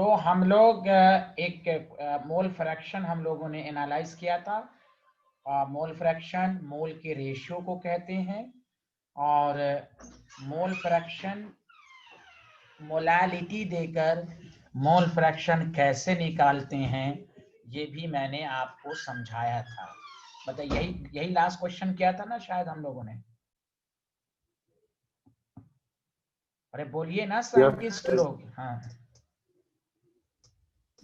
तो हम लोग एक मोल फ्रैक्शन हम लोगों ने एनालाइज किया था। मोल फ्रैक्शन मोल के रेशियो को कहते हैं, और मोल फ्रैक्शन मोलालिटी देकर मोल फ्रैक्शन कैसे निकालते हैं ये भी मैंने आपको समझाया था। मतलब यही लास्ट क्वेश्चन किया था ना शायद हम लोगों ने। अरे बोलिए ना साइंटिस्ट लोग। हाँ,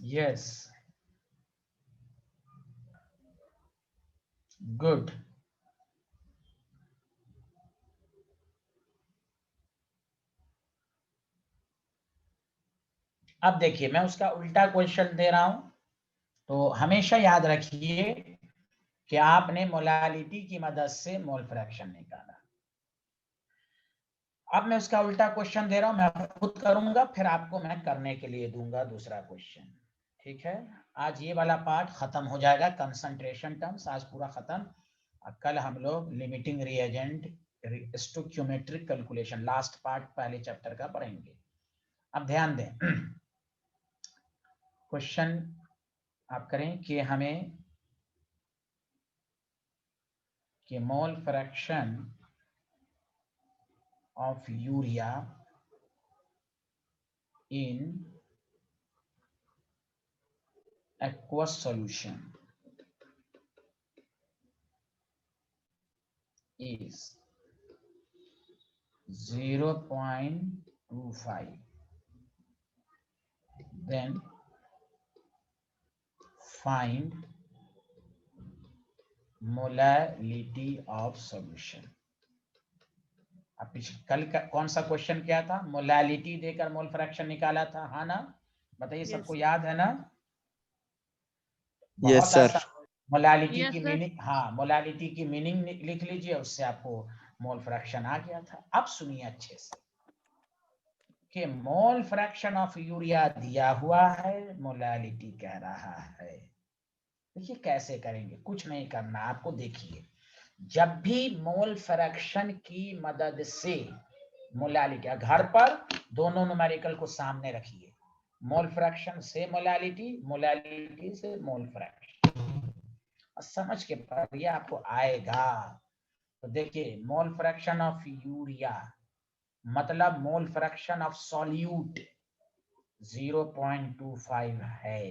यस, गुड। अब देखिए मैं उसका उल्टा क्वेश्चन दे रहा हूं, तो हमेशा याद रखिए कि आपने मोलालिटी की मदद से मोल फ्रैक्शन निकाला। अब मैं उसका उल्टा क्वेश्चन दे रहा हूं, मैं खुद करूंगा, फिर आपको मैं करने के लिए दूंगा दूसरा क्वेश्चन। ठीक है, आज ये वाला पार्ट खत्म हो जाएगा, कंसंट्रेशन टर्म्स आज पूरा खत्म। कल हम लोग limiting reagent stoichiometric calculation last part पहले चैप्टर का पढ़ेंगे। अब ध्यान दें, क्वेश्चन आप करें कि हमें कि मोल fraction of urea in aqueous solution is 0.25, then find molality of solution। अब कल का कौन सा क्वेश्चन क्या था? मोलालिटी देकर मोल फ्रैक्शन निकाला था, हाँ ना? बताइए, सबको याद है ना? Yes sir. मोलालिटी की मीनिंग, हाँ मोलालिटी की मीनिंग लिख लीजिए, उससे आपको मोल फ्रैक्शन आ गया था। अब सुनिए अच्छे से कि मोल फ्रैक्शन ऑफ यूरिया दिया हुआ है, मोलालिटी कह रहा है। देखिए कैसे करेंगे, कुछ नहीं करना आपको। देखिए, जब भी मोल फ्रैक्शन की मदद से मोलालिटी, घर पर दोनों न्यूमेरिकल को सामने रखिए, मोल फ्रैक्शन से मोलालिटी, मोलालिटी से मोल फ्रैक्शन, समझ के पढ़िए आपको आएगा। तो देखिए, मोल फ्रैक्शन ऑफ यूरिया मतलब मोल फ्रैक्शन ऑफ सॉल्यूट 0.25 है।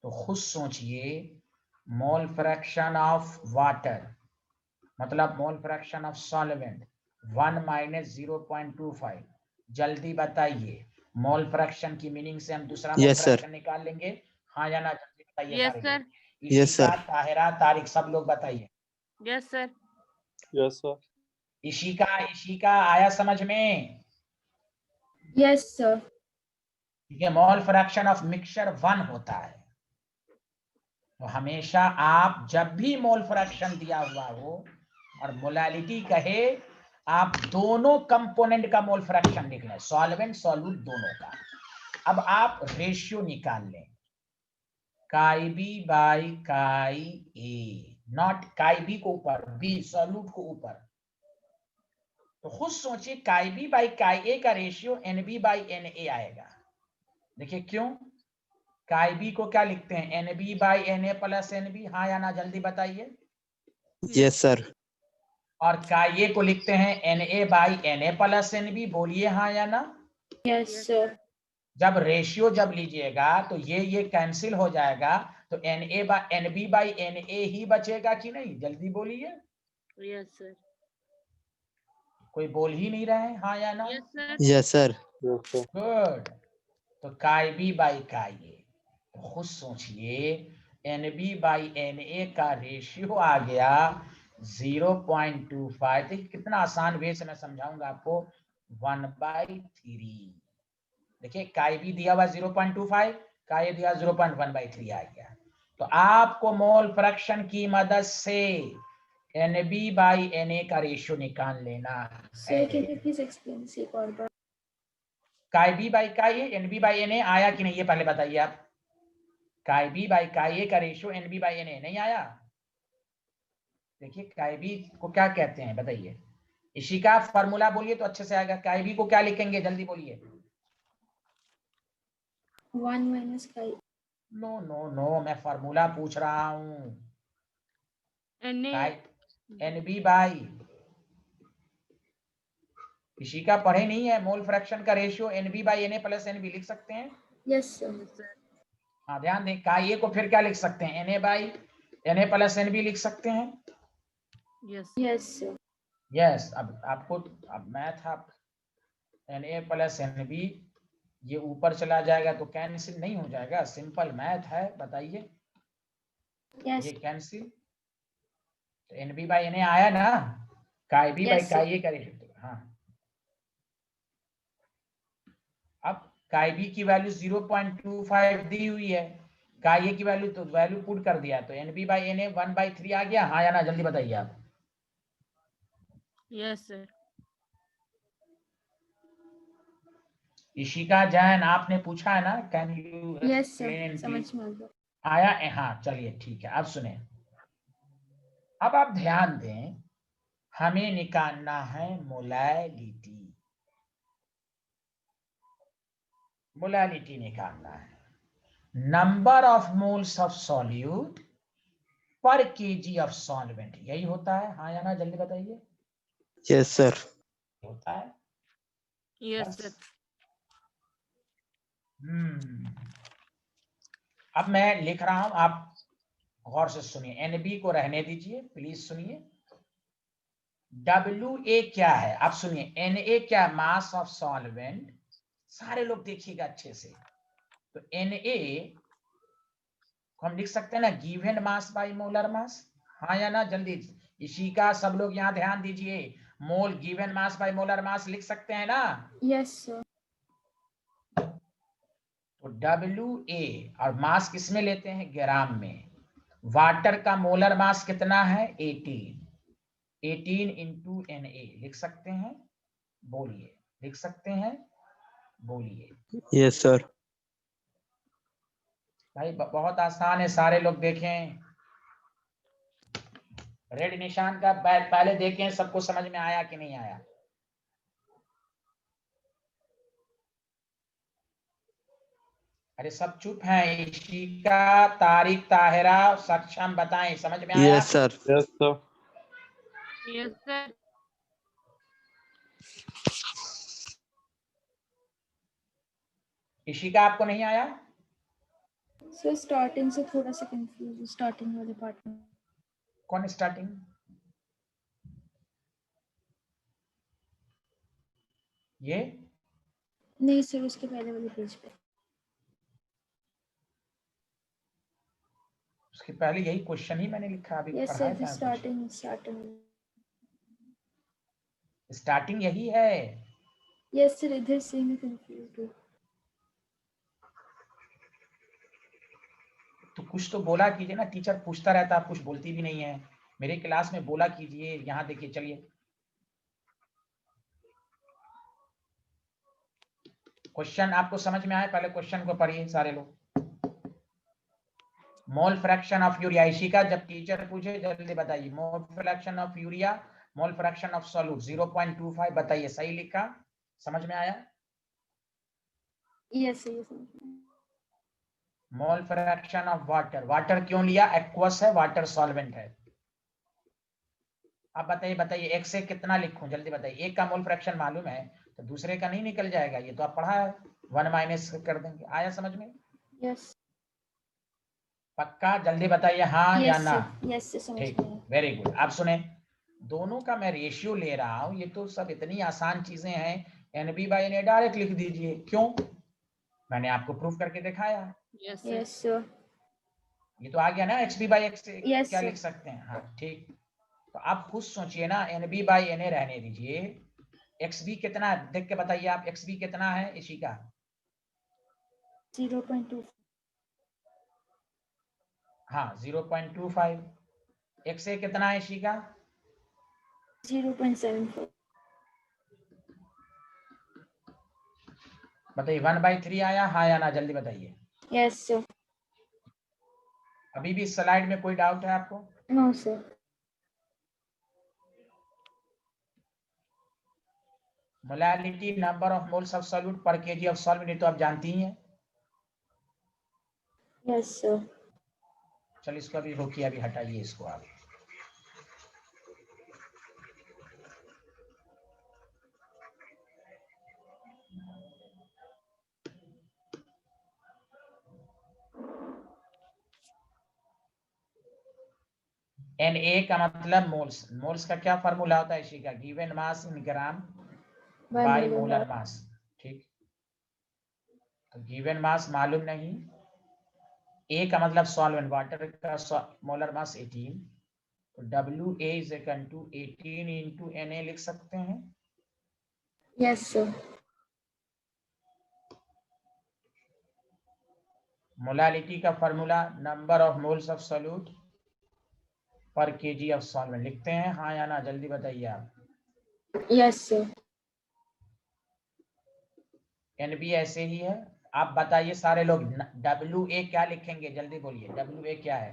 तो खुद सोचिए, मोल फ्रैक्शन ऑफ वाटर मतलब मोल फ्रैक्शन ऑफ सॉल्वेंट 1 माइनस 0.25। जल्दी बताइए, मोल फ्रैक्शन की मीनिंग से हम दूसरा मोल फ्रैक्शन निकाल लेंगे, हाँ या ना? जल्दी बताइए। Yes sir. इशिका, ताहिरा, तारिक, सब लोग बताइए। Yes sir. Yes sir. Ishika आया समझ में? Yes sir. ठीक है, मोल फ्रैक्शन ऑफ मिक्सचर 1 होता है। तो हमेशा आप जब भी मोल फ्रैक्शन दिया हुआ हो और मोलालिटी कहे, आप दोनों कंपोनेंट का मोल फ्रैक्शन लिख लें, सॉल्वेंट सॉल्यूट दोनों का। अब आप रेशियो निकाल लें, काई B by chi A, not काई बी को ऊपर, बी सॉल्यूट को ऊपर। तो खुद सोचिए, काई बी बाई काई ए का ratio N B by N A आएगा। देखिए क्यों? काई बी को क्या लिखते हैं? N B by N A plus N B, हाँ या ना? जल्दी बताइए। Yes sir. और काई ए को लिखते हैं N A by N A plus N B, बोलिए हाँ या ना? Yes sir. जब रेशियो जब लीजिएगा तो ये कैंसिल हो जाएगा, तो N A by N B by N A ही बचेगा कि नहीं? जल्दी बोलिए। Yes sir. कोई बोल ही नहीं रहे, हाँ या ना? Yes sir. गुड। तो chi B by chi A, तो खुद सोचिए, N B by N A का रेशियो आ गया 0.25। देखिए कितना आसान वे से मैं समझाऊंगा आपको, 1/3। देखिए काई बी दिया हुआ 0.25, काई दिया 0.1/3 आ गया। तो आपको मोल फ्रैक्शन की मदद से N B by N A का रेशियो निकाल लेना है। प्लीज एक्सप्लेन दिस एक और बार। काई B by chi A, N B by N A आया कि नहीं, ये पहले बताइए आप। काई बी बाई काई ए का ratio N B by N A नहीं आया? देखिए काई बी को क्या कहते हैं बताइए। इशिका फॉर्मूला बोलिए तो अच्छे से आएगा। काई बी को क्या लिखेंगे, जल्दी बोलिए। 1 minus chi. No no no, मैं फार्मूला पूछ रहा हूँ। Na NB बाई, इसी का पढ़े नहीं है, मोल फ्रैक्शन का ratio NB by Na plus NB लिख सकते हैं। Yes, sir. हाँ ध्यान दें, का को फिर क्या लिख सकते हैं, Na by Na plus NB लिख सकते हैं। Yes, sir. यस, अब आपको अब मैथ आप Na प्लस NB ये ऊपर चला जाएगा तो कैंसिल नहीं हो जाएगा, सिंपल मैथ है, बताइए। Yes. ये कैंसिल, तो NB बाई Na आया ना, का बी बाई Yes, का sir. ये करेंगे। हाँ, अब का बी की वैल्यू 0.25 दी हुई है, का ये की वैल्यू तो वैल्यू पुट कर दिया, तो NB बाई Na 1/3 आ गया। हाँ या ना, जल्दी बताइए आप। Yes, sir. इशिका जैन, आपने पूछा है ना, can you Yes, sir. Explain समझ में आ गया. आया? हाँ चलिए ठीक है, अब सुने। अब आप ध्यान दें, हमें निकालना है मोलैलिटी, मोलैलिटी निकालना है, number of moles of solute per KG of solvent, यही होता है। हाँ या ना, जल्दी बताइए। Yes, sir. होता है। Yes, बस। sir. अब मैं लिख रहा हूं, आप गौर से सुनिए, एनबी को रहने दीजिए, प्लीज सुनिए। WA क्या है, आप सुनिए, Na क्या, मास ऑफ सॉल्वेंट, सारे लोग देखिएगा अच्छे से। तो Na को हम लिख सकते हैं ना, गिवन मास बाय मोलर मास। हाँ या ना, जल्दी, इसी का सब लोग यहाँ ध्यान दीजिए, mole given mass by molar mass लिख सकते हैं ना। Yes, sir. तो WA और मास किसमें लेते हैं, ग्राम में। वाटर का मोलर मास कितना है, 18 इंटू Na लिख सकते हैं, बोलिए, लिख सकते हैं, बोलिए। Yes, sir. भाई बहुत आसान है, सारे लोग देखें, रेड निशान का पहले देखें, सबको समझ में आया कि नहीं आया। अरे सब चुप हैं, इशिका, तारिक, ताहिरा, सक्षम, बताएं समझ में आया। Yes, sir. Yes, sir. Yes, sir. Ishika, आपको नहीं आया? So starting से थोड़ा सा confused हूँ, starting वाले part में. कौन स्टार्टिंग? ये नहीं सर, उसके पहले वाले पेज पे. उसके पहले यही क्वेश्चन ही मैंने लिखा, अभी Yes पढ़ाया sir, the था। starting. स्टार्टिंग यही है। Yes sir, इधर से मैं confused हूँ. तो कुछ तो बोला कीजिए ना, टीचर पूछता रहता, आप कुछ बोलती भी नहीं है। मेरे क्लास में बोला कीजिए, यहाँ देखिए, चलिए क्वेश्चन आपको समझ में आए, पहले क्वेश्चन को पढ़िए सारे लोग। मोल फ्रैक्शन ऑफ यूरिया, इशिका जब टीचर पूछे जल्दी बताइए, मोल fraction of urea, mole fraction of solute 0.25, बताइए सही लिखा, समझ में आया? Yes sir, ये समझ में आया. मोल फ्रैक्शन ऑफ वाटर, वाटर क्यों लिया, एक्वस है, वाटर सॉल्वेंट है। अब बताइए एक से कितना लिखूं, जल्दी बताइए। एक का मोल फ्रैक्शन मालूम है तो दूसरे का नहीं निकल जाएगा, ये तो आप पढ़ा है, 1 माइनस कर देंगे। आया समझ में? Yes. पक्का, जल्दी बताइए हाँ या Yes ना। sir, yes sir, समझ ठीक, में आया. Very good. आप सुने, दोनों का मैं रेशियो ले रहा हूं, ये तो सब इतनी आसान चीजें हैं, NB बाई Na डायरेक्ट लिख दीजिए, क्यों, मैंने आपको प्रूफ करके दिखाया। Yes, sir. Yes sir. ये तो आ गया ना, XB बाई X से Yes, क्या sir. लिख सकते हैं। हाँ ठीक, तो आप खुद सोचिए ना, NB बाई Na रहने दीजिए, XB कितना है देख के बताइए आप, XB कितना है इशिका? 0.2. हाँ 0.25। XA कितना है इशिका? 0.75. बताइए, 1/3 आया, हाँ या ना, जल्दी बताइए। Yes sir. अभी भी इस स्लाइड में कोई डाउट है आपको? No sir. Molality, number of moles of solute per KG of solvent, तो आप जानती ही हैं। Yes, sir. चल इसको अभी रोकिए, अभी हटाइए इसको आप। Na का मतलब मोल्स। मोल्स का क्या फॉर्मूला होता है इसी का? Given mass in gram By by molar molar mass. Mass. ठीक, तो गिवन मास मालूम नहीं, A का मतलब सॉल्वेंट, वाटर का मोलर मास 18, तो WA is equal to 18 into Na लिख सकते हैं। Yes, sir. मोलालिटी का formula number of moles of solute पर केजी ऑफ सॉल्वेंट। लिखते हैं हाँ या ना, जल्दी बताइए आप। Yes, sir. NB ऐसे ही है। आप बताइए सारे लोग, WA क्या लिखेंगे, जल्दी बोलिए, WA क्या है?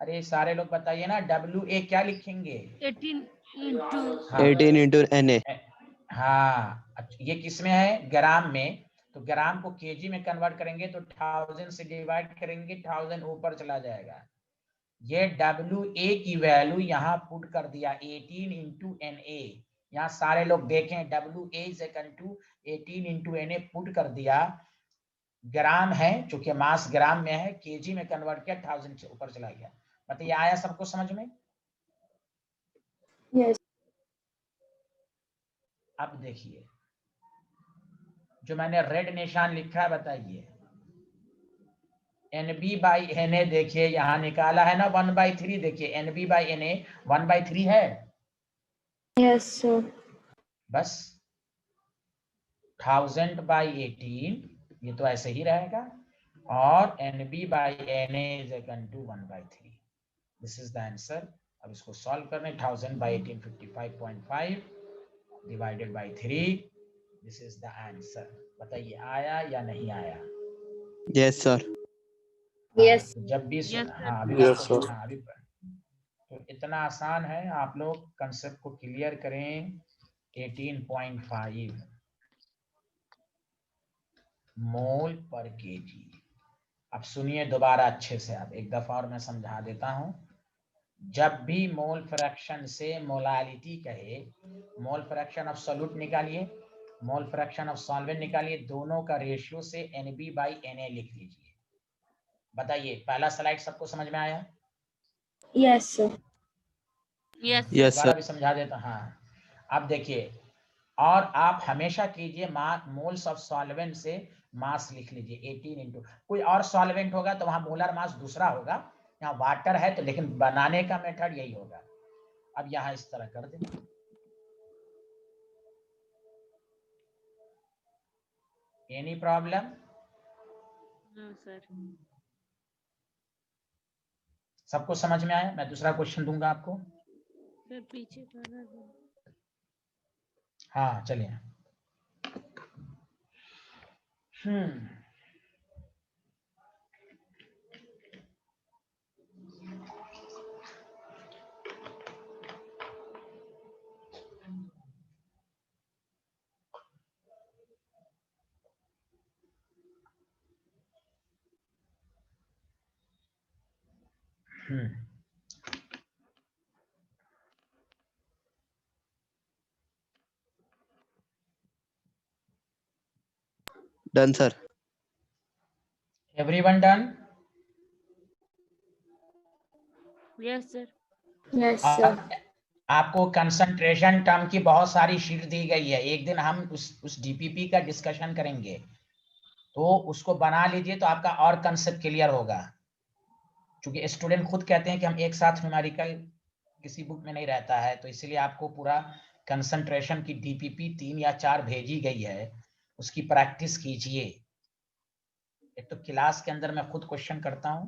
अरे सारे लोग बताइए ना, WA क्या लिखेंगे? 18 into हाँ 18 into Na. हाँ, अच्छा, ये किसमें है? ग्राम में। तो ग्राम को केजी में कन्वर्ट करेंगे तो 1000 से डिवाइड करेंगे, 1000 ऊपर चला जाएगा। ये WA की वैल्यू यहाँ पुट कर दिया 18 इंटू Na। यहाँ सारे लोग देखें, WA is equal to 18 into Na put कर दिया। ग्राम है, चूंकि मास ग्राम में है, केजी में कन्वर्ट किया, 1000 से ऊपर चला गया। मतलब ये आया सबको समझ में? Yes. अब देखिए जो मैंने रेड निशान लिखा है, बताइए NB बाई Na। देखिए यहाँ निकाला है ना 1/3। देखिए NB बाई Na 1/3 है। Yes, sir. बस 1000 बाई 18, ये तो ऐसे ही रहेगा, और NB by Na is equal to 1/3। This is the answer. अब इसको सॉल्व करने, 1000 by 18 55.5 divided by 3। This is the answer. बताइए आया या नहीं आया? Yes, sir. Yes. तो जब भी Yes, sir. हाँ अभी Yes, sir. हाँ अभी तो इतना आसान है, आप लोग कंसेप्ट को क्लियर करें। 18.5 मोल पर केजी। अब सुनिए दोबारा अच्छे से, आप एक दफा और मैं समझा देता हूं। जब भी मोल फ्रैक्शन से मोलालिटी कहे, मोल फ्रैक्शन ऑफ सोल्यूट निकालिए, मोल फ्रैक्शन ऑफ सॉल्वेंट निकालिए, दोनों का रेशियो से NB बाई Na लिख लीजिए। बताइए पहला स्लाइड सबको समझ में आया? Yes, sir. Yes, sir. Yes, दोबारा sir. भी समझा देता। हाँ, अब देखिए, और आप हमेशा कीजिए मोल्स ऑफ सॉल्वेंट से मास लिख लीजिए 18 इंटू, कोई और सॉल्वेंट होगा तो वहां मोलर मास दूसरा होगा, यहाँ वाटर है तो, लेकिन बनाने का मेथड यही होगा। अब यहाँ इस तरह कर दें। Any problem? No, sir. सबको समझ में आया? मैं दूसरा क्वेश्चन दूंगा आपको। Sir, पीछे वाला दो। हाँ चलिए। Done, sir. Everyone done? Yes, sir. Yes, sir. आपको कंसंट्रेशन टर्म की बहुत सारी शीट दी गई है, एक दिन हम उस DPP का डिस्कशन करेंगे, तो उसको बना लीजिए तो आपका और कंसेप्ट क्लियर होगा। क्योंकि स्टूडेंट खुद कहते हैं कि हम एक साथ न्यूमेरिकल किसी बुक में नहीं रहता है, तो इसलिए आपको पूरा कंसंट्रेशन की DPP 3 या 4 भेजी गई है, उसकी प्रैक्टिस कीजिए। एक तो क्लास के अंदर मैं खुद क्वेश्चन करता हूं,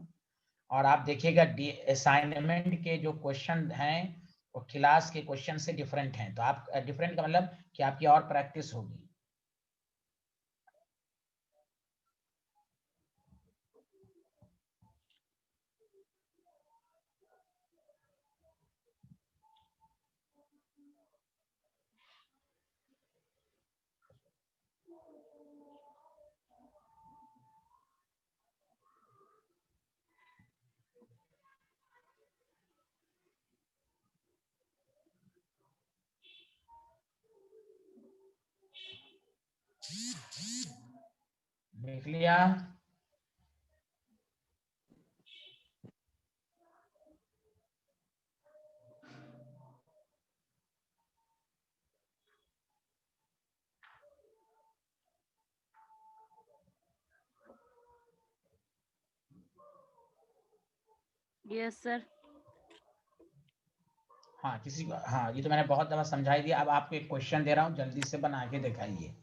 और आप देखिएगा असाइनमेंट के जो क्वेश्चन हैं वो क्लास के क्वेश्चन से डिफरेंट हैं, तो आप डिफरेंट का मतलब कि आपकी और प्रैक्टिस होगी। देख लिया? Yes sir. हाँ किसी को, हाँ ये तो मैंने बहुत दफा समझाई दिया। अब आपको एक क्वेश्चन दे रहा हूँ, जल्दी से बना के दिखाइए।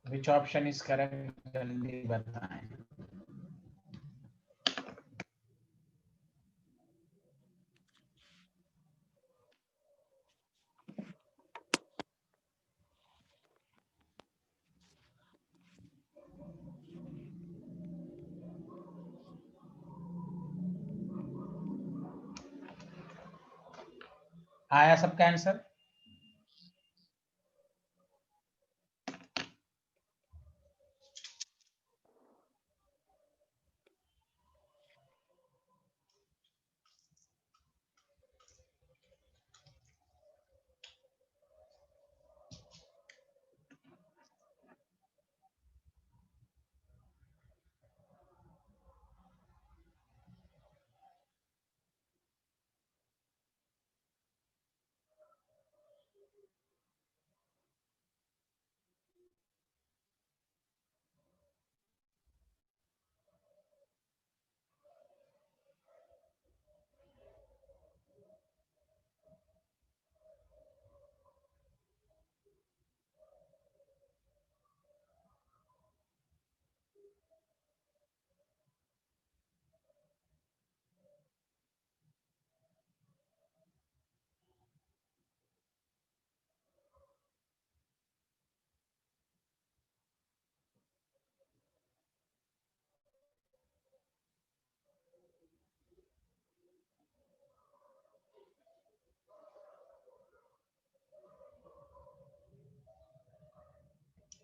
Which option is correct? जल्दी बताएं। आया सबका आंसर?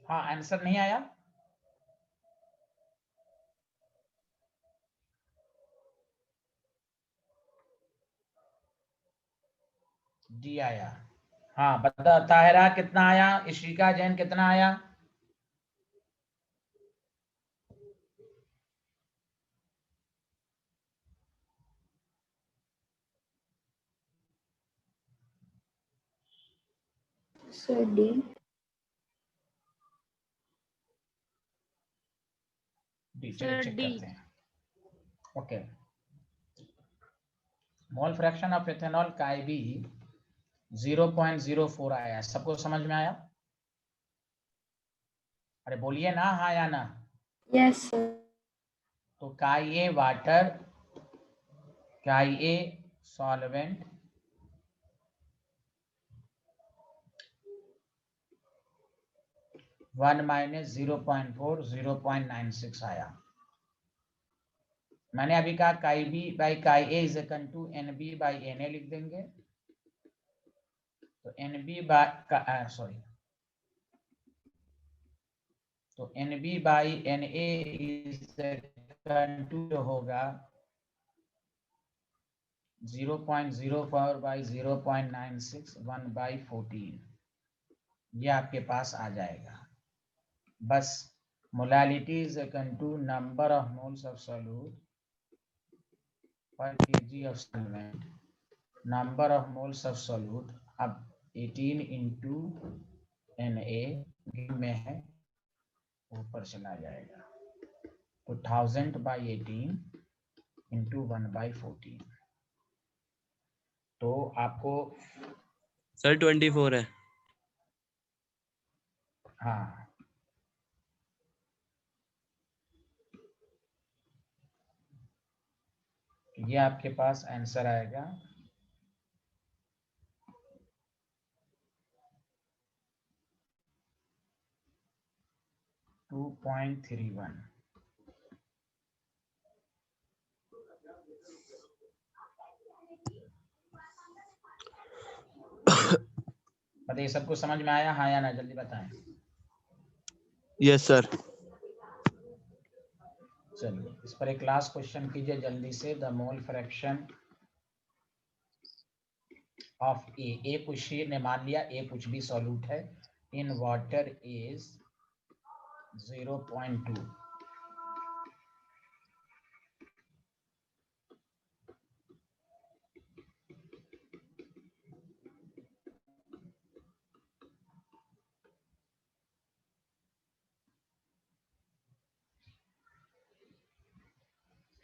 हाँ आंसर नहीं आया? डी आया। हाँ बता ताहिरा कितना आया? इशिका जैन कितना आया? Sir D. डी, सर चलिए चेक डी। करते हैं। Okay, mole fraction of ethanol chi B 0.04 आया। सबको समझ में आया? अरे बोलिए ना हाँ या ना। Yes, sir. तो Ka water, Ka solvent, one minus 0.4 0.96 आया। मैंने अभी कहा काई B by chi A is equal to N B by N A लिख देंगे। तो एन बी बाई सॉरी, तो N B by N A is equal to होगा 0.04 बाई 0.96 1 बाई 14। ये आपके पास आ जाएगा। बस molality is equal to number of moles of solute per kg of solvent, number of moles of solute। अब 18 into Na में है, ऊपर चला जाएगा। तो 1000 by 18 into 1 by 14। तो आपको सर 24 है। हाँ ये आपके पास आंसर आएगा 2.31। बताइए सबको समझ में आया हाँ या ना, जल्दी बताएं। Yes sir. चलिए इस पर एक लास्ट क्वेश्चन कीजिए जल्दी से। द मोल फ्रैक्शन ऑफ ए पूछिए ने, मान लिया ए कुछ भी सॉल्यूट है, इन वाटर इज 0.2।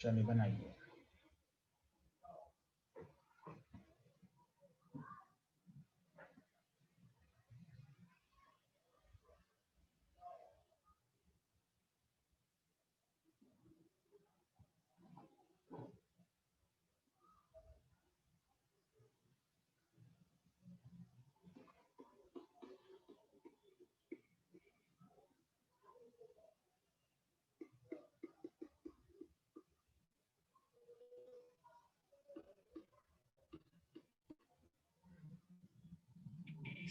चलिए बनाइए।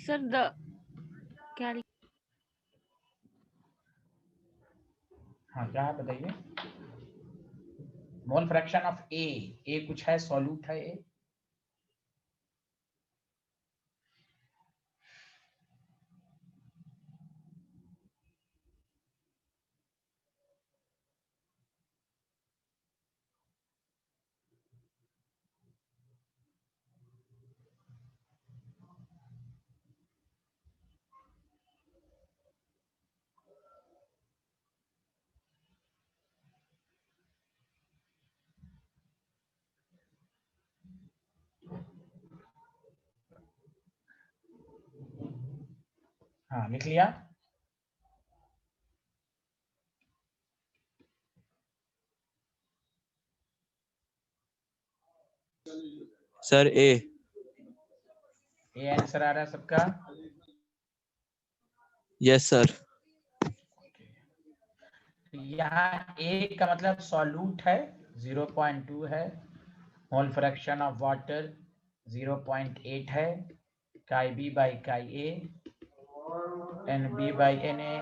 Sir, the cal हाँ क्या है बताइए। मोल फ्रैक्शन ऑफ ए कुछ है, सॉल्यूट है ए। हाँ लिख लिया। सर ए आंसर आ रहा है सबका। Yes sir. यहाँ ए का मतलब सॉल्यूट है 0.2 है, मोल फ्रैक्शन ऑफ वाटर 0.8 है, काई B by chi A, N B by N A,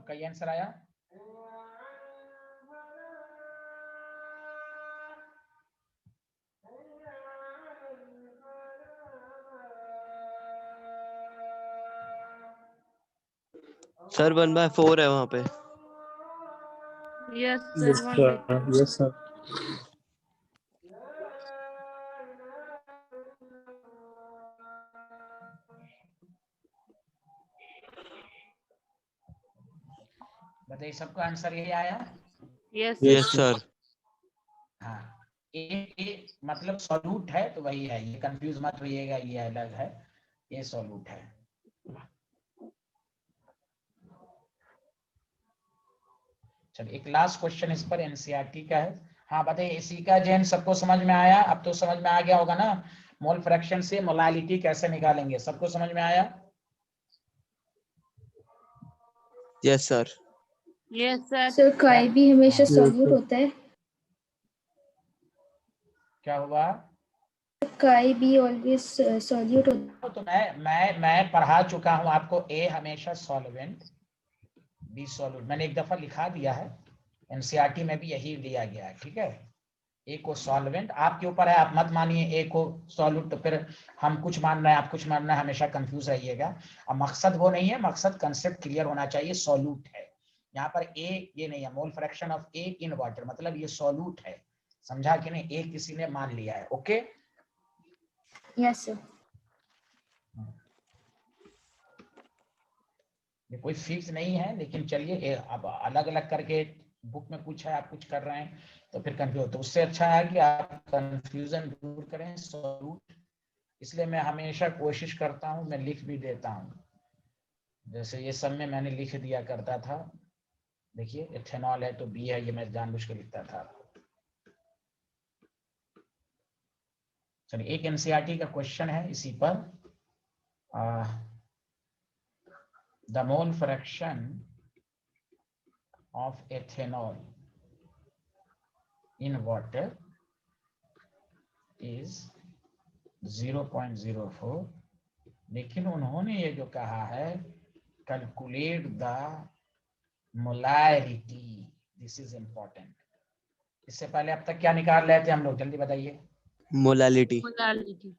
आपका ये आंसर आया। सर 1/4 है वहाँ पे। Yes, sir. One by Yes, sir. बताइए सबको आंसर यही आया। Yes, Yes, yes sir. हाँ, ए मतलब सॉल्यूट है तो वही है, ये कंफ्यूज मत होइएगा, ये अलग है, ये सॉल्यूट है। चलिए एक लास्ट क्वेश्चन इस पर एनसीईआरटी का है। हाँ बताइए, इसी का जैन सबको समझ में आया? अब तो समझ में आ गया होगा ना, मोल फ्रैक्शन से मोलालिटी कैसे निकालेंगे, सबको समझ में आया? Yes sir. yes, sir. Sir काई भी हमेशा हाँ। सॉल्यूट होता है। क्या हुआ? काई भी ऑलवेज सॉल्यूट होता तो मैं पढ़ा चुका हूं आपको, ए हमेशा सॉल्वेंट, बी सॉल्यूट, मैंने एक दफा लिखा दिया है, एनसीईआरटी में भी यही लिया गया है, ठीक है। ए को सॉल्वेंट, आपके ऊपर है, आप मत मानिए ए को सॉल्यूट, तो फिर हम कुछ मान रहे हैं आप कुछ मान रहे हैं, हमेशा कंफ्यूज रहिएगा। अब मकसद वो नहीं है, मकसद कंसेप्ट क्लियर होना चाहिए, सॉल्यूट है यहाँ पर ए, ये नहीं है, मोल fraction of A in water, मतलब ये सॉल्यूट है, समझा कि नहीं? ए किसी ने मान लिया है, ओके। है। Yes sir. ये कोई फिक्स नहीं है, लेकिन चलिए अब अलग अलग करके बुक में कुछ है, आप कुछ कर रहे हैं तो फिर कंफ्यूज, तो उससे अच्छा है कि आप कंफ्यूजन दूर करें, सॉल्यूट। इसलिए मैं हमेशा कोशिश करता हूं, मैं लिख भी देता हूं, जैसे ये सब में मैंने लिख दिया करता था, देखिए एथेनॉल है तो बी है, ये मैं जानबूझ के लिखता था। चलिए एक एनसीईआरटी का क्वेश्चन है इसी पर, the mole fraction of ethanol in water is 0.04, लेकिन उन्होंने ये जो कहा है calculate the molarity, this is important. इससे पहले अब तक क्या निकाल रहे थे हम लोग, जल्दी बताइए। मोलालिटी। Modality.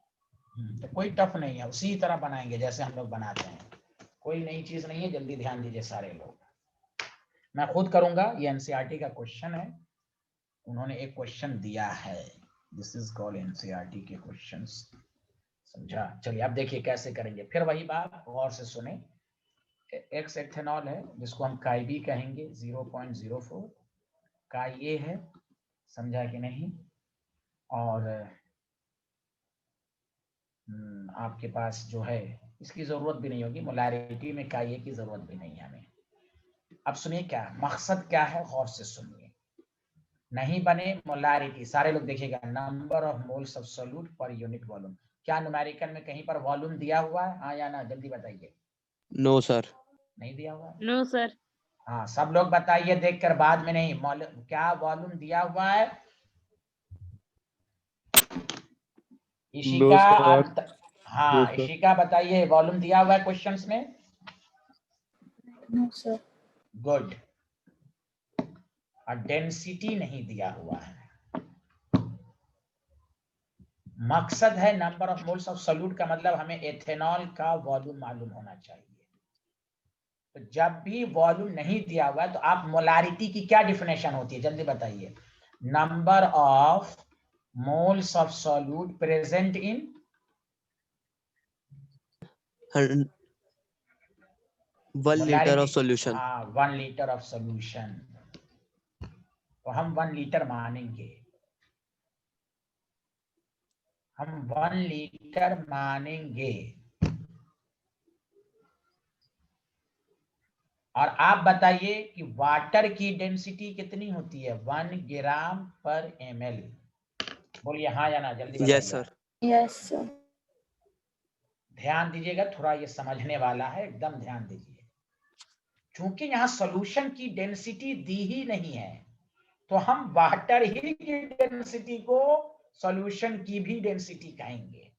तो कोई टफ नहीं है, उसी तरह बनाएंगे जैसे हम लोग बनाते हैं, कोई नई चीज नहीं है, जल्दी ध्यान दीजिए सारे लोग। मैं खुद करूंगा, ये एनसीईआरटी का क्वेश्चन है, उन्होंने एक क्वेश्चन दिया है, दिस इज कॉल्ड एनसीईआरटी के क्वेश्चंस, समझा? चलिए अब देखिए कैसे करेंगे, फिर वही बात गौर से सुने। एक्स एथेनॉल है जिसको हम काई बी कहेंगे 0.04, काई ए है, समझा कि नहीं? और आपके पास जो है इसकी जरूरत भी नहीं होगी, मोलैरिटी में काई ए की जरूरत भी नहीं है हमें। अब सुनिए क्या मकसद क्या है, गौर से सुनिए, नहीं बने मोलैरिटी, सारे लोग देखिएगा, number of moles of solute per unit volume, क्या न्यूमेरिकल में कहीं पर वॉल्यूम दिया हुआ है, हाँ या ना, जल्दी बताइए। No sir. नहीं दिया हुआ है? No, sir. हाँ सब लोग बताइए देखकर, बाद में नहीं, क्या वॉल्यूम दिया हुआ है? इशिका, sir. आप हाँ Yes, sir. इशिका बताइए, वॉल्यूम दिया हुआ है क्वेश्चंस में? No sir. गुड। और डेंसिटी नहीं दिया हुआ है, मकसद है number of moles of solute का मतलब हमें एथेनॉल का वॉल्यूम मालूम होना चाहिए। तो जब भी वॉल्यूम नहीं दिया हुआ है तो आप मोलारिटी की क्या डिफिनेशन होती है, जल्दी बताइए। Number of moles of solute present in 1 litre of solution. हाँ 1 लीटर ऑफ सॉल्यूशन, तो हम 1 लीटर मानेंगे, हम 1 लीटर मानेंगे। और आप बताइए कि वाटर की डेंसिटी कितनी होती है, 1 ग्राम पर ml, बोलिए हाँ या ना, जल्दी बताइए। Yes sir. Yes sir. ध्यान दीजिएगा, थोड़ा ये समझने वाला है, एकदम ध्यान दीजिए। चूंकि यहाँ सॉल्यूशन की डेंसिटी दी ही नहीं है, तो हम वाटर ही की डेंसिटी को सॉल्यूशन की भी डेंसिटी कहेंगे।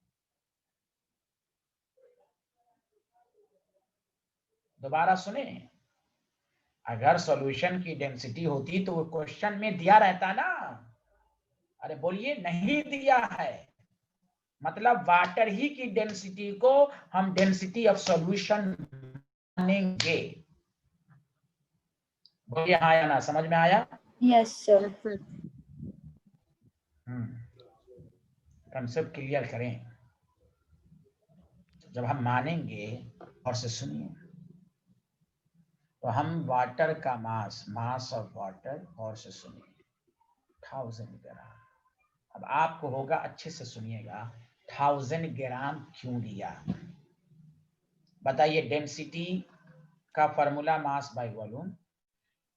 दोबारा सुने, अगर सॉल्यूशन की डेंसिटी होती तो वो क्वेश्चन में दिया रहता ना। अरे बोलिए, नहीं दिया है, मतलब वाटर ही की डेंसिटी को हम डेंसिटी ऑफ सॉल्यूशन मानेंगे। बोलिए हाँ या ना, समझ में आया? Yes, sir. Yes, sir. Concept clear करें। जब हम मानेंगे, और से सुनिए, तो हम वाटर का मास ऑफ वाटर, और से सुनिए, 1000 ग्राम। अब आपको होगा, अच्छे से सुनिएगा, 1000 ग्राम क्यों दिया? बताइए, डेंसिटी का फॉर्मूला मास बाय वॉल्यूम,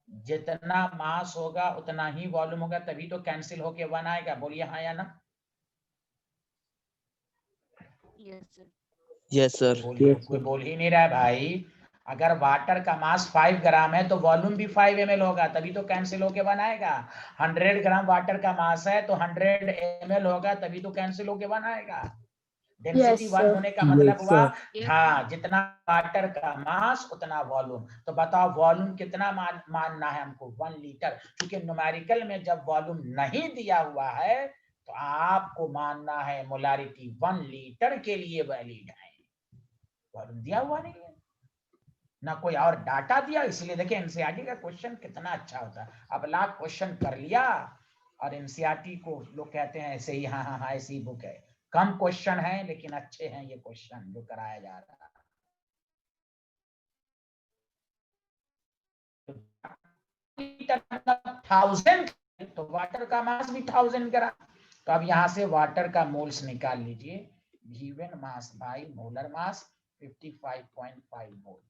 जितना मास होगा उतना ही वॉल्यूम होगा, तभी तो कैंसिल होके 1 आएगा। बोलिए हाँ या ना? Yes, sir. Yes, sir. बोलिए, कोई बोल ही नहीं रहा है भाई। अगर वाटर का मास 5 ग्राम है तो वॉल्यूम भी 5 ml होगा, तभी तो कैंसिल होके 1 आएगा। 100 ग्राम वाटर का मास है तो 100 ml होगा, तभी तो कैंसिल होके 1 आएगा। Density Yes, 1 sir. होने का मतलब हुआ, Yes, हाँ, जितना वाटर का मास उतना वॉल्यूम। तो बताओ वॉल्यूम कितना मानना है हमको? 1 लीटर। क्योंकि न्यूमेरिकल में जब वॉल्यूम नहीं दिया हुआ है तो आपको मानना है मोलारिटी 1 लीटर के लिए वैलिड है। वॉल्यूम दिया हुआ नहीं है, ना कोई और डाटा दिया। इसलिए देखिए एनसीईआरटी का क्वेश्चन कितना अच्छा होता है। अब लाख क्वेश्चन कर लिया, और एनसीईआरटी को लोग कहते हैं ऐसे ही, हाँ हाँ हाँ ऐसी बुक है। कम क्वेश्चन है लेकिन अच्छे हैं ये क्वेश्चन जो कराया जा रहा है। 1000, तो वाटर का मास भी 1000 ग्राम। तो अब यहां से वाटर का मोल्स निकाल लीजिए। गिवन मास बाय मोलर मास 55.5 मोल।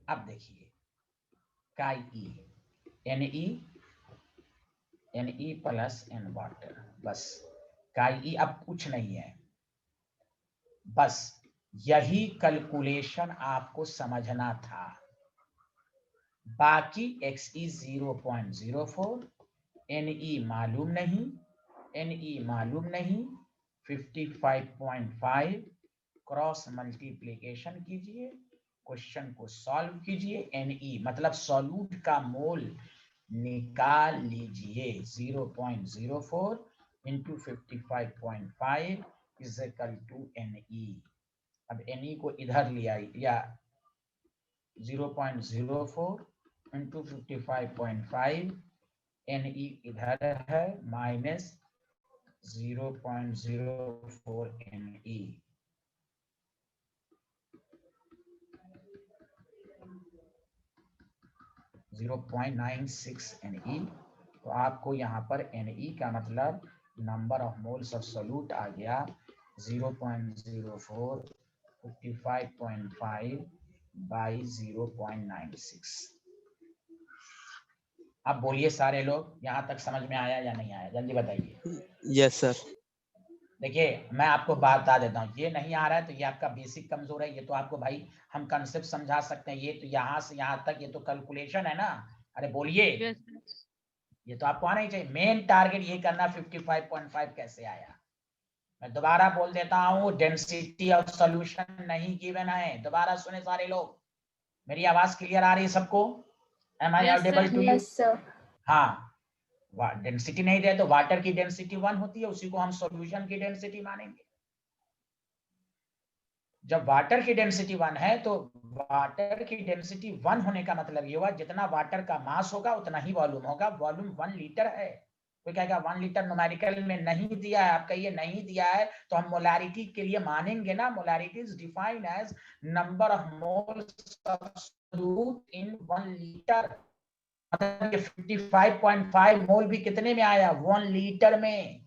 अब देखिए, काई Ne प्लस एन वाटर, बस काई अब कुछ नहीं है, बस यही कैलकुलेशन आपको समझना था। बाकी Xe 0.04, Ne मालूम नहीं, Ne मालूम नहीं, 55.5 क्रॉस मल्टीप्लिकेशन कीजिए, क्वेश्चन को सॉल्व कीजिए। Ne मतलब सॉल्यूट का मोल निकाल लीजिए। 0.04 into 55.5 is equal to Ne। अब Ne को इधर लिया, 0.04 इंटू 55.5, Ne इधर है माइनस 0.04 Ne, .96 Ne। तो आपको यहाँ पर Ne का मतलब number of moles of solute आ गया 0.04 55.5 बाई 0.96। अब बोलिए सारे लोग, यहाँ तक समझ में आया या नहीं आया? जल्दी बताइए। Yes, sir. देखिए मैं आपको बात बता देता हूँ, ये नहीं आ रहा है तो ये आपका बेसिक कमजोर है। ये तो आपको भाई हम कंसेप्ट समझा सकते हैं, ये तो यहाँ से यहाँ तक ये तो कैलकुलेशन है ना। अरे बोलिए, yes, sir. ये तो आपको आना ही चाहिए। मेन टारगेट ये करना 55.5 कैसे आया। मैं दोबारा बोल देता हूँ, डेंसिटी ऑफ सॉल्यूशन नहीं गिवन है। दोबारा सुने सारे लोग, मेरी आवाज क्लियर आ रही है सबको? Am I Yes, audible sir. To you? Yes, sir. हाँ, डेंसिटी नहीं दे तो वाटर की डेंसिटी 1 होती है, उसी को हम सॉल्यूशन की डेंसिटी मानेंगे। जब वाटर की डेंसिटी 1 है तो वाटर की डेंसिटी 1 होने का मतलब ये हुआ जितना वाटर का मास होगा उतना ही वॉल्यूम होगा। वॉल्यूम 1 लीटर है। कोई कहेगा 1 लीटर न्यूमेरिकल में नहीं दिया है, आप कहिए नहीं दिया है तो हम मोलारिटी के लिए मानेंगे ना। Molarity is defined as number of moles of solute in 1 litre. मतलब 55.5 मोल भी कितने में आया? 1 लीटर में।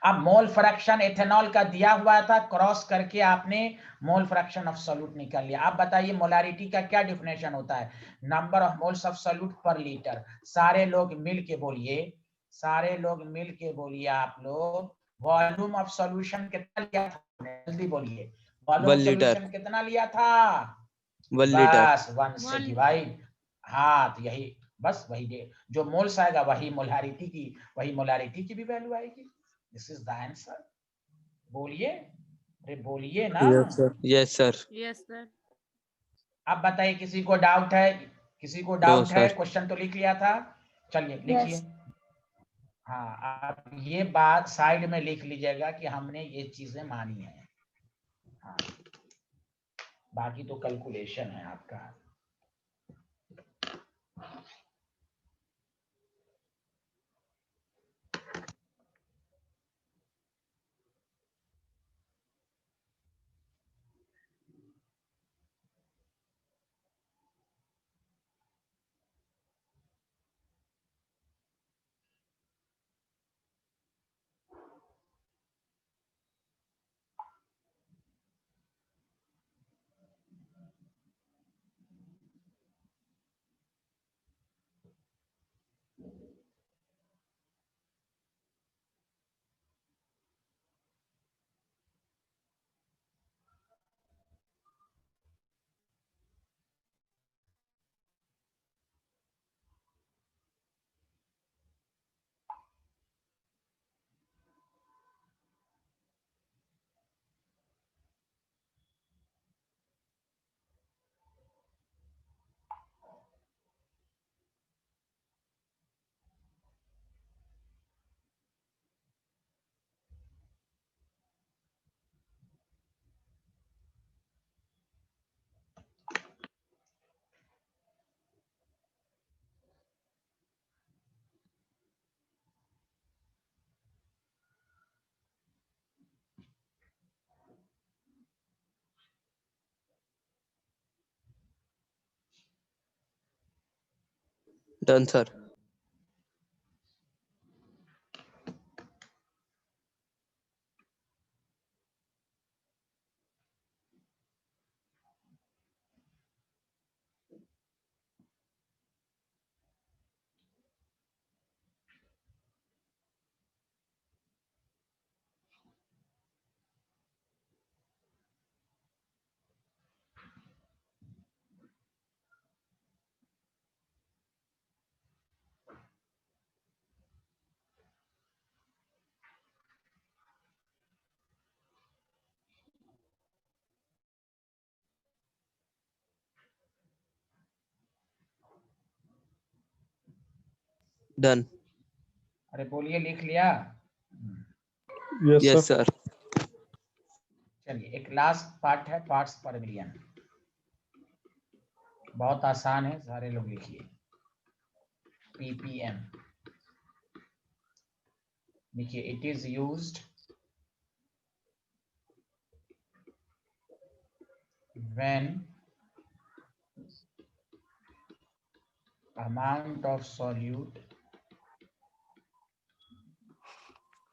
अब मोल फ्रैक्शन एथेनॉल का दिया हुआ था, क्रॉस करके आपने मोल फ्रैक्शन ऑफ सॉल्यूट निकाल लिया। अब बताइए मोलारिटी का क्या डिफिनेशन होता है? Number of moles of solute पर लीटर। सारे लोग मिल के बोलिए, सारे लोग मिल के बोलिए आप लोग, वॉल्यूम ऑफ सॉल्यूशन कितना लिया था? जल्दी बोलिए, वॉल्यूम 1 ऑफ liter. सॉल्यूशन कितना लिया था? 1 liter. बस 1 से 1 डिवाइड। हाँ तो यही, बस वही जो मोल्स आएगा वही मोलारिटी की भी वैल्यू आएगी। This is the answer. बोलिए। अरे बोलिए ना। Yes, sir. Yes, sir. Yes, sir. अब बताइए, किसी को डाउट है? किसी को No, डाउट है? sir. क्वेश्चन तो लिख लिया था, चलिए लिखिए। Yes. हाँ, आप ये बात साइड में लिख लीजिएगा कि हमने ये चीजें मानी है। हाँ, बाकी तो कैलकुलेशन है आपका। Done, sir. Done. अरे बोलिए, लिख लिया? Yes, sir. चलिए, एक लास्ट पार्ट है, पार्ट्स पर मिलियन। बहुत आसान है, सारे लोग लिखिए। ppm देखिए, it is used when amount of solute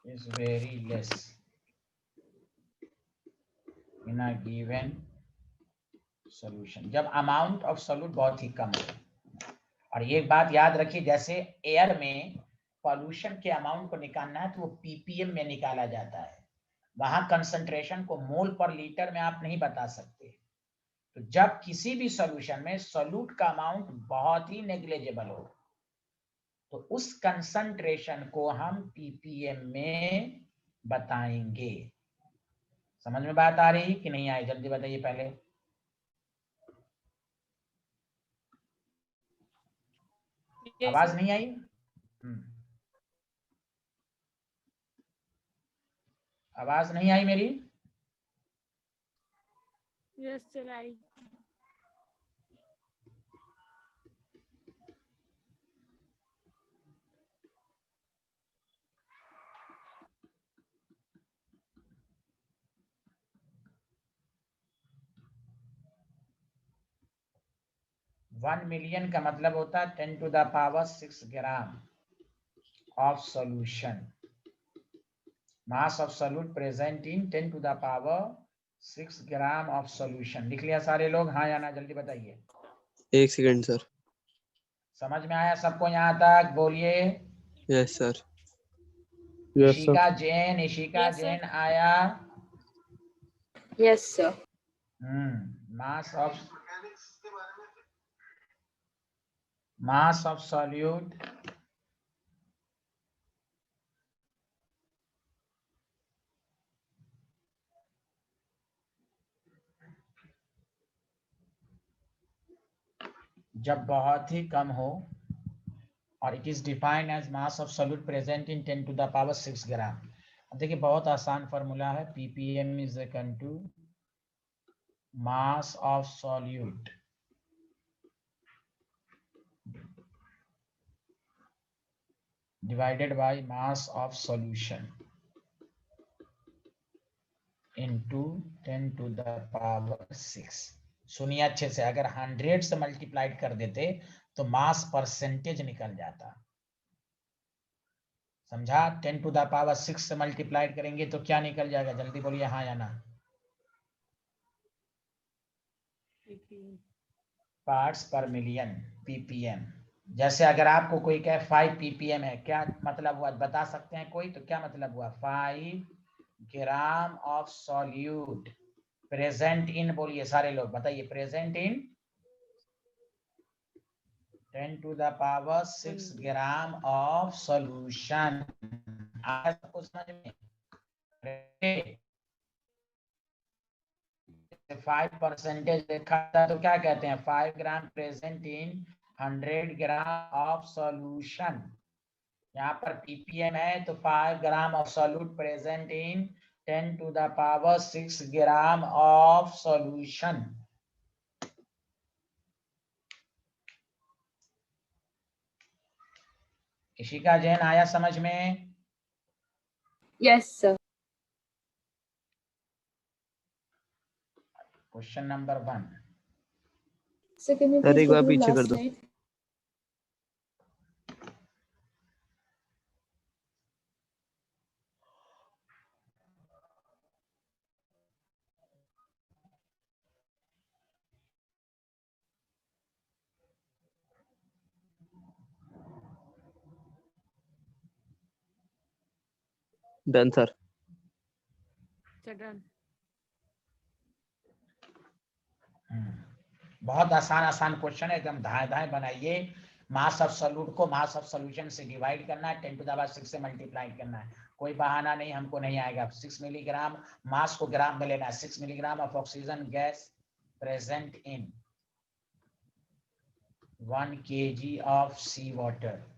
is very less in a given solution। जब अमाउंट ऑफ सोल्यूट बहुत ही कम हो। और ये बात याद रखिए, जैसे एयर में पॉल्यूशन के अमाउंट को निकालना है तो वो ppm में निकाला जाता है। वहां कंसंट्रेशन को मोल पर लीटर में आप नहीं बता सकते। तो जब किसी भी सॉल्यूशन में सोल्यूट का अमाउंट बहुत ही नेग्लिजिबल हो तो उस कंसंट्रेशन को हम ppm में बताएंगे। समझ में बात आ रही कि नहीं आई? जल्दी बताइए पहले। Yes, आवाज sir. नहीं आई? आवाज नहीं आई मेरी? Yes, sir. I. One million का मतलब होता है 10 to the power 6 gram of solution। mass of solute present in 10 to the power 6 gram of solution। लिख लिया सारे लोग? हाँ या ना, जल्दी बताइए। 1 second, sir. समझ में आया सबको यहाँ तक? बोलिए। Yes, sir. Yes, sir. Ishika Jain, Ishika Yes, sir. Jain आया? Yes, sir. mass of solute जब बहुत ही कम हो और it is defined as mass of solute present in 10 to the power 6 gram. अब देखिए बहुत आसान फॉर्मूला है, ppm is equal to mass of solute divided by mass of solution into 10 to the power 6। सुनिए अच्छे से, अगर 100 से मल्टीप्लाइड कर देते तो मास परसेंटेज निकल जाता, समझा? 10 टू द पावर 6 से मल्टीप्लाइड करेंगे तो क्या निकल जाएगा? जल्दी बोलिए हाँ या ना। पार्ट्स पर मिलियन, ppm। जैसे अगर आपको कोई कहे 5 ppm है, क्या मतलब हुआ बता सकते हैं कोई? तो क्या मतलब हुआ? 5 gram of solute present in, बोलिए सारे लोग बताइए, present in 10 to the power 6 gram of solution. आया सबको समझ में? 5% देखा था तो क्या कहते हैं? 5 gram present in 100 gram of solution. यहाँ पर ppm है तो 5 gram of solute present in 10 to the power 6 gram of solution. Ishika Jain आया समझ में? Yes, sir. Question number 1। So can you sir please एक go बार to the पीछे कर last दो। slide? Done sir. डन। बहुत आसान आसान क्वेश्चन है, एकदम धाए धाए बनाइए। मास ऑफ सॉल्यूट को मास ऑफ सॉल्यूशन से डिवाइड करना है, 10 टू द पावर 6 से मल्टीप्लाई करना है। कोई बहाना नहीं, हमको नहीं आएगा। 6 मिलीग्राम मास को ग्राम में लेना है। 6 milligram of oxygen gas present in 1 kg of sea water.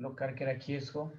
लोग करके रखिए इसको।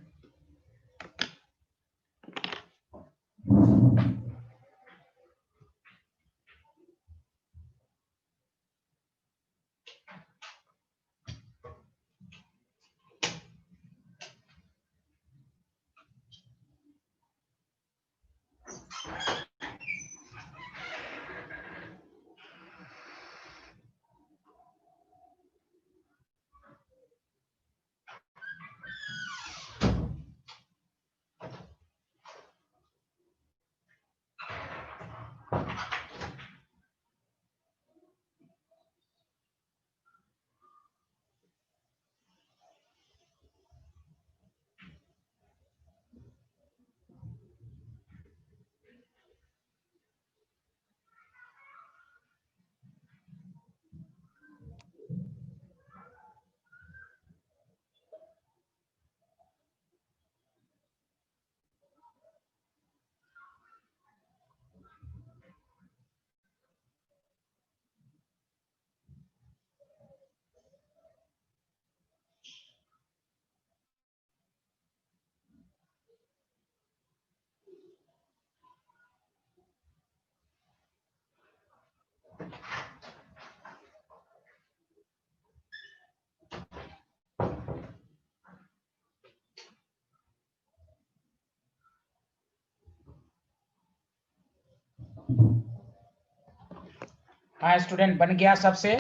हाँ स्टूडेंट, बन गया सबसे?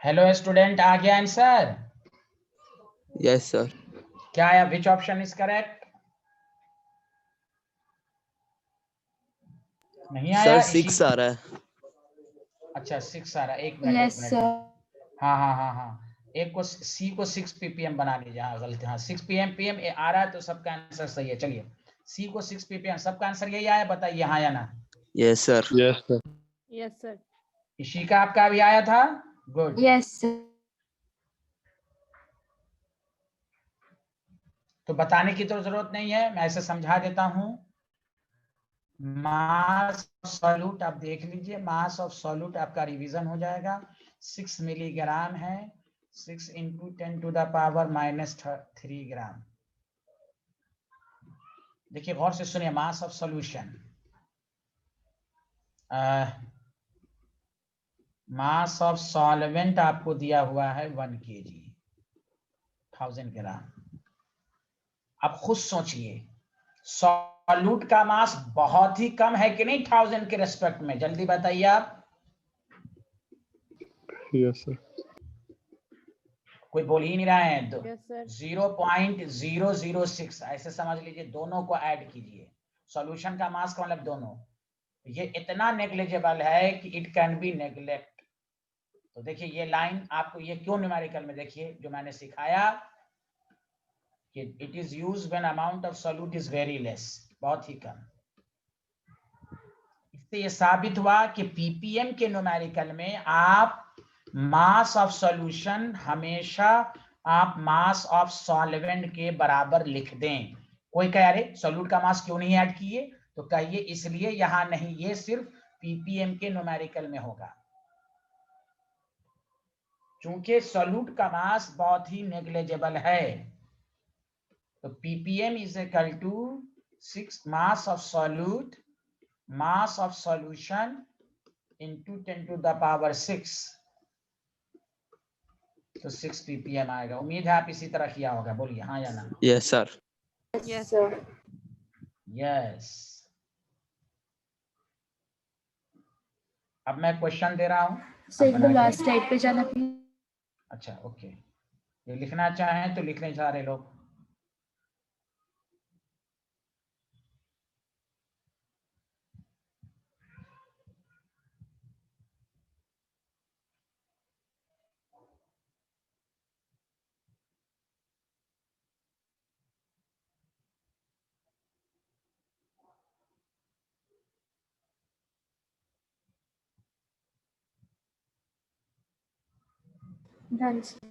हेलो स्टूडेंट, आ गया आंसर? Yes, sir. क्या आया? Which option is correct? नहीं आया? Sir, 6 आ रहा है. अच्छा 6 आ रहा है, एक मिनट Yes, एक मिनट। sir. हाँ हाँ हाँ हाँ, एक को सी को 6 ppm बना लीजिए। हाँ गलती, हाँ 6 pm आ रहा है तो सबका आंसर सही है। चलिए सी को 6 ppm, सबका आंसर यही आया, बताइए हाँ या ना? Yes, sir. Yes, sir. Yes sir. Ishika आपका भी आया था? गुड। Yes, sir. तो बताने की तो जरूरत नहीं है, मैं ऐसे समझा देता हूं। मास ऑफ सॉल्यूट आप देख लीजिए, मास ऑफ सॉल्यूट आपका रिवीजन हो जाएगा। 6 मिलीग्राम है, 6 इंटू 10⁻³ ग्राम। देखिए गौर से सुनिए, मास of solution, mass of solvent आपको दिया हुआ है 1 kg, 1000 ग्राम। अब खुद सोचिए, सॉल्यूट का मास बहुत ही कम है कि नहीं 1000 के रेस्पेक्ट में? जल्दी बताइए आप। Yes, sir. कोई बोल ही नहीं रहा है। तो यस सर। 0.006 ऐसे समझ लीजिए, दोनों को ऐड कीजिए। सॉल्यूशन का मास का मतलब दोनों, ये इतना नेग्लिजिबल है कि इट कैन बी नेग्लेक्ट। तो देखिए ये लाइन आपको, ये क्यों न्यूमेरिकल में, देखिए जो मैंने सिखाया कि it is used when amount of solute is very less, बहुत ही कम। इससे ये साबित हुआ कि पीपीएम के न्यूमेरिकल में आप मास ऑफ सॉल्यूशन हमेशा आप मास ऑफ सॉल्वेंट के बराबर लिख दें। कोई कहे अरे सॉल्यूट का मास क्यों नहीं ऐड किए, तो कहिए इसलिए यहां नहीं, ये सिर्फ पीपीएम के न्यूमेरिकल में होगा, क्योंकि सॉल्यूट का मास बहुत ही नेग्लिजिबल है। तो ppm is equal to 6 mass of solute, mass of solution into 10⁻⁶, तो 6 ppm आएगा। उम्मीद है आप इसी तरह किया होगा, बोलिए हाँ या ना? Yes, sir. Yes, Yes. sir. Yes. अब मैं क्वेश्चन दे रहा हूं, So, आप एक बना बार के लास्ट लिखिए। स्लाइड पे जाना प्लीज। अच्छा ओके, ये लिखना चाहें तो लिख लें सारे लोग। Done, sir.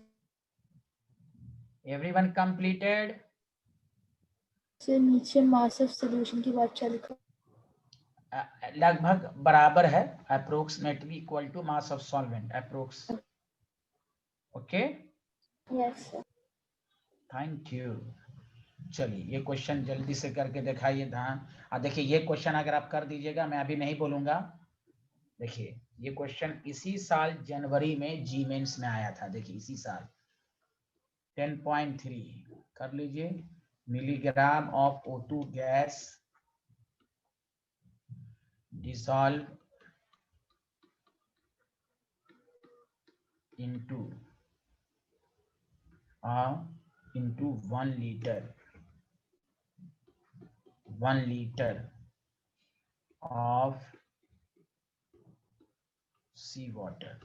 Everyone completed? Sir नीचे मास ऑफ सॉल्यूशन की बात क्या लिखा? लगभग बराबर है, approximately equal to mass of solvent, approx. Okay, Yes, sir. Thank you. चलिए ये क्वेश्चन जल्दी से करके दिखाइए ध्यान। देखिए ये क्वेश्चन अगर आप कर दीजिएगा, मैं अभी नहीं बोलूंगा। देखिए ये क्वेश्चन इसी साल जनवरी में जी मेंस में आया था, देखिए इसी साल। 10.3 कर लीजिए, milligram of O2 gas dissolve into 1 liter of sea water.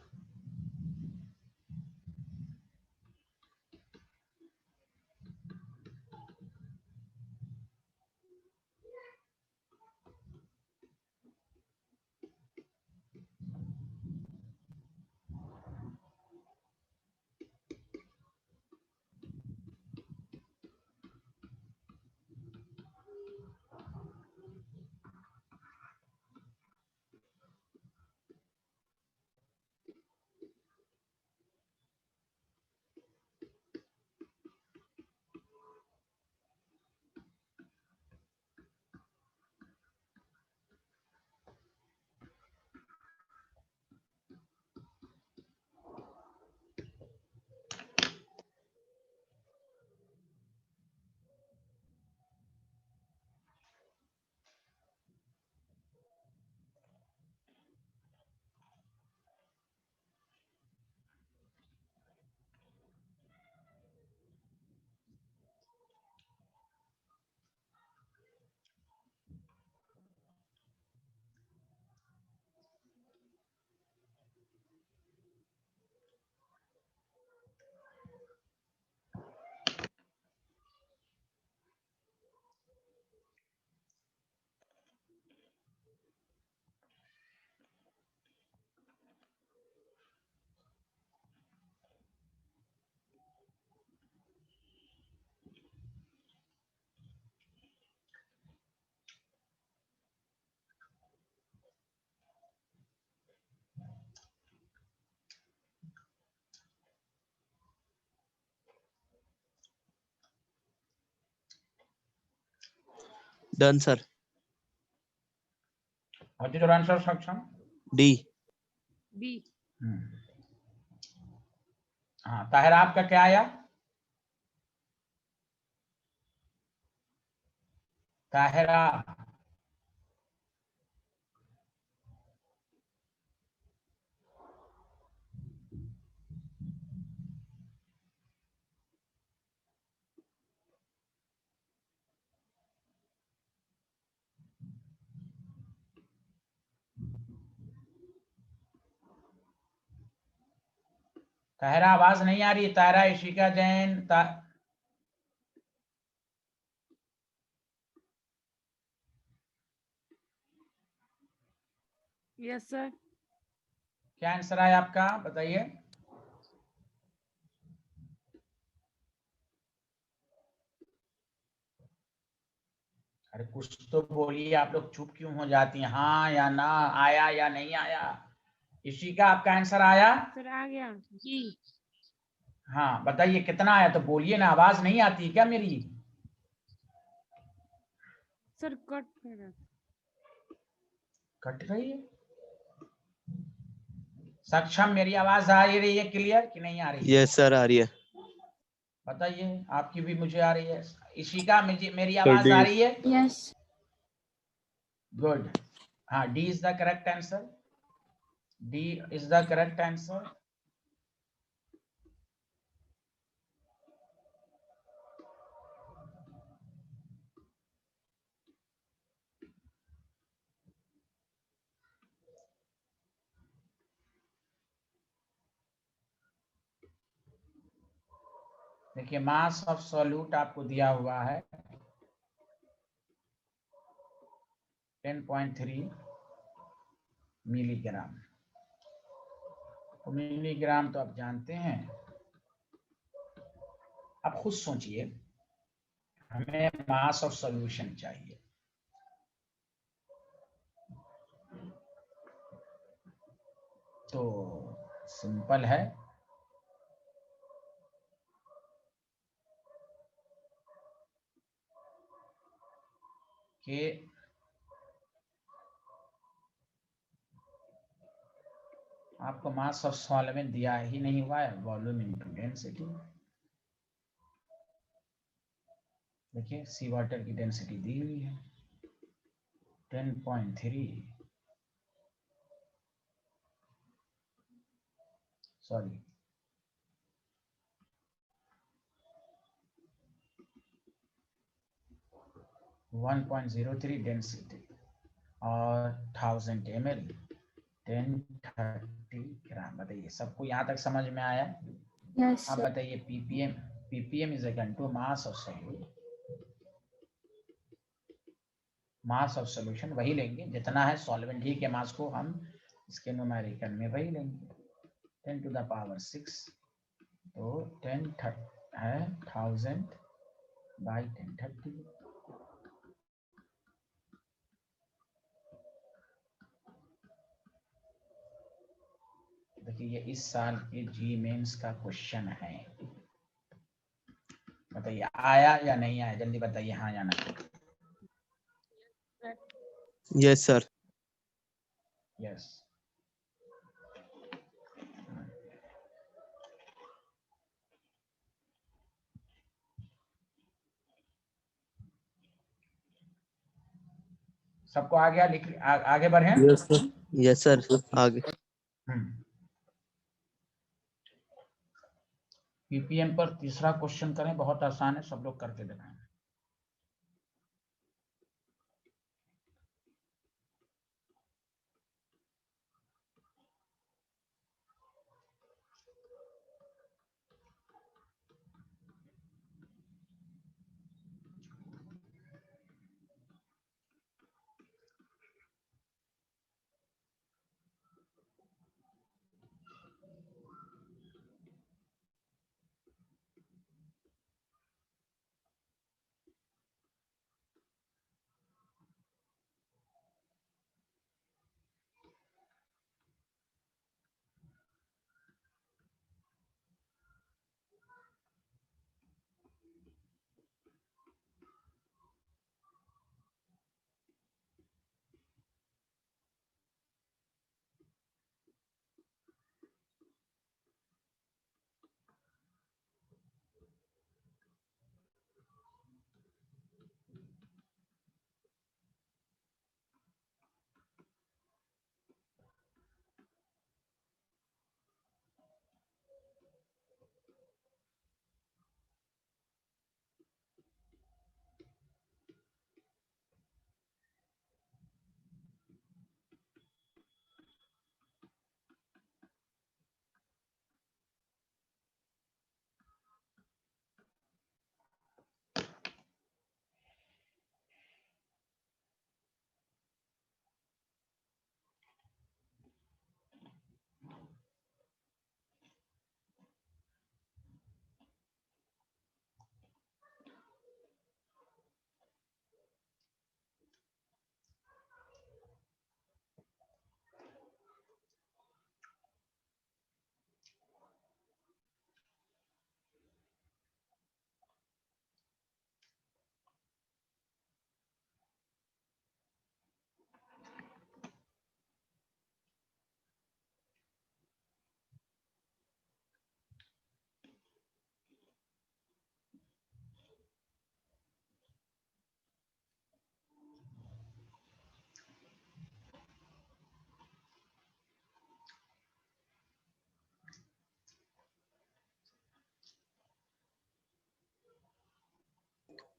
Done, sir. What is your answer, Saksham? D. B. हाँ, ताहिरा आपका क्या आया? ताहिरा, ताहिरा आवाज नहीं आ रही है। Tahira, Ishika Jain, Yes, sir. क्या आंसर आया आपका, बताइए। अरे कुछ तो बोलिए, आप लोग चुप क्यों हो जाती हैं? हाँ या ना, आया या नहीं आया? इशिका, आपका आंसर आया? सर आ गया जी। हाँ बताइए कितना आया, तो बोलिए ना, आवाज नहीं आती है क्या मेरी? सर कट कर कट रही है। सक्षम, मेरी आवाज आ रही है क्लियर कि नहीं आ रही है? Yes, sir. आ रही है। बताइए, आपकी भी मुझे आ रही है। इशिका, मेरी Sir, आवाज D. आ रही है? Yes. गुड। हाँ, D is the correct answer. D is the correct answer. देखिए, मास ऑफ सॉल्यूट आपको दिया हुआ है 10.3 मिलीग्राम। तो मिलीग्राम तो आप जानते हैं। आप खुद सोचिए, हमें मास ऑफ सॉल्यूशन चाहिए। तो सिंपल है, कि आपको मास ऑफ सॉल्वेंट दिया ही नहीं हुआ है, वॉल्यूम इनटू डेंसिटी। देखिए, सी वाटर की डेंसिटी दी हुई है 10.3, सॉरी 1.03 डेंसिटी और 1000 ml 1030 ग्राम। बताइए, सबको यहाँ तक समझ में आया? Yes, आप sir. बताइए, ppm is equal to mass of solute. Mass of solution वही लेंगे जितना है सॉल्वेंट ही के मास को हम इसके न्यूमेरिकल में वही लेंगे, 10 to the power 6। तो 10 है 1000 by 1030। देखिए, ये इस साल के जी मेंस का क्वेश्चन है। बताइए, आया या नहीं आया? जल्दी बताइए, हाँ या ना। Yes, sir. यस। सबको आ गया? लिख आगे बढ़े। Yes, sir. Yes, sir. आगे। पीपीएम पर तीसरा क्वेश्चन करें, बहुत आसान है, सब लोग करके दिखाएं।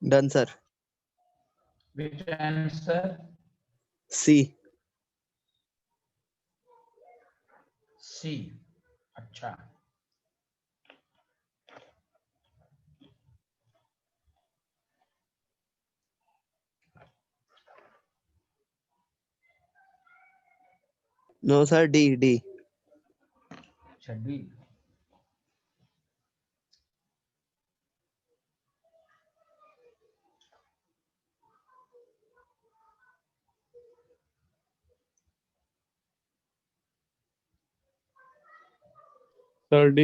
Done, sir. Which answer? C. C. अच्छा, No, sir. D. D. अच्छा डी। Sir, D.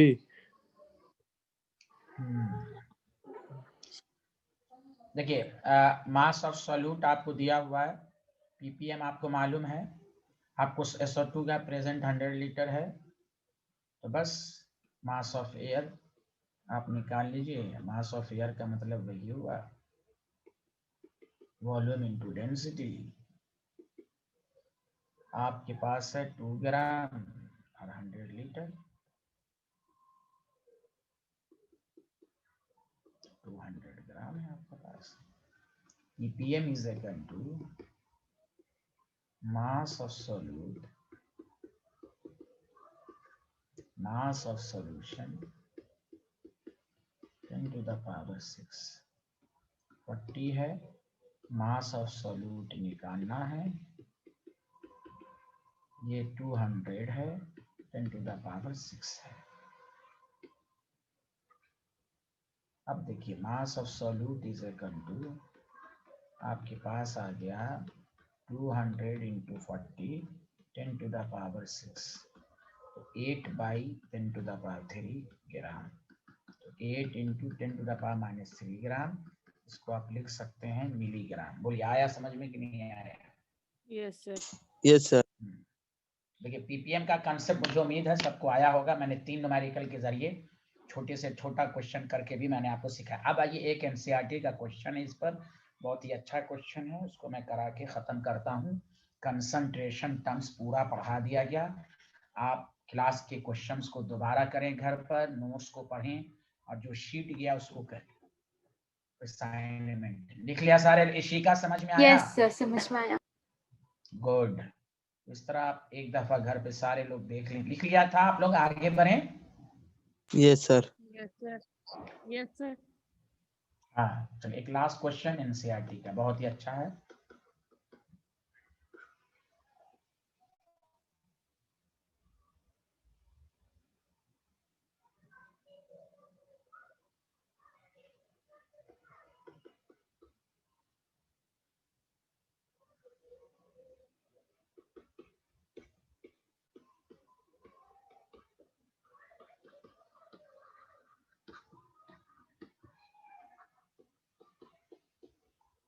देखिए, मास ऑफ सॉल्यूट आपको दिया हुआ है, पीपीएम आपको मालूम है, आपको SO2 का प्रेजेंट 100 लीटर है, तो बस मास ऑफ एयर आप निकाल लीजिए। मास ऑफ एयर का मतलब वही हुआ, वॉल्यूम इनटू डेंसिटी। आपके पास है 2 ग्राम और 100 लीटर, 200 ग्राम है आपके पास। ppm is equal to mass of solute, mass of solution 10 to the power 6। 40 है, मास ऑफ सोल्यूट निकालना है, ये 200 है, 10 to the power 6 है। अब देखिए, mass of solute is equal to, आपके पास आ गया 200 इंटू 40, 10 to the power 6, तो 8/10 to the power 3 ग्राम, तो 8 इंटू 10 to the power -3 ग्राम, इसको आप लिख सकते हैं मिलीग्राम। बोलिए, आया समझ में कि नहीं आया? Yes sir. Yes, sir. देखिए, पीपीएम का कांसेप्ट मुझे उम्मीद है सबको आया होगा। मैंने 3 न्यूमेरिकल के जरिए छोटे से छोटा क्वेश्चन करके भी मैंने आपको सिखाया। अब आइए, एक एनसीईआरटी का क्वेश्चन है, इस पर बहुत ही अच्छा क्वेश्चन है, उसको मैं करा के खत्म करता हूँ। कंसंट्रेशन टर्म्स पूरा पढ़ा दिया गया। आप क्लास के क्वेश्चंस को दोबारा करें, घर पर नोट्स को पढ़ें, और जो शीट गया उसको करें, असाइनमेंट लिख लिया सारे। इशिका समझ में आया? यस सर, समझ में आया। गुड। इस तरह आप एक दफा घर पे सारे लोग देख लें। लिख लिया था आप लोग? आगे बढ़ें। Yes, sir. Yes sir. Yes sir. हाँ, चलिए, एक लास्ट क्वेश्चन एनसीईआरटी का, बहुत ही अच्छा है।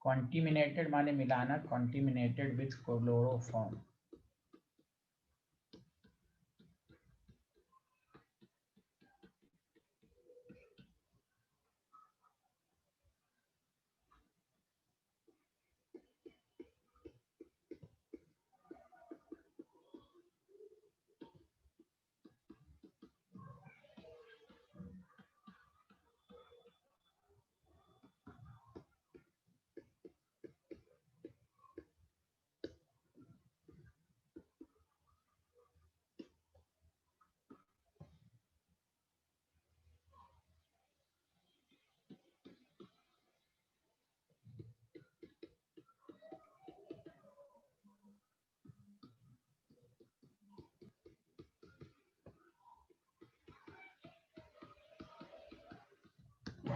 कॉन्टिमिनेटेड माने मिलाना, कॉन्टिमिनेटेड विथ क्लोरोफॉर्म।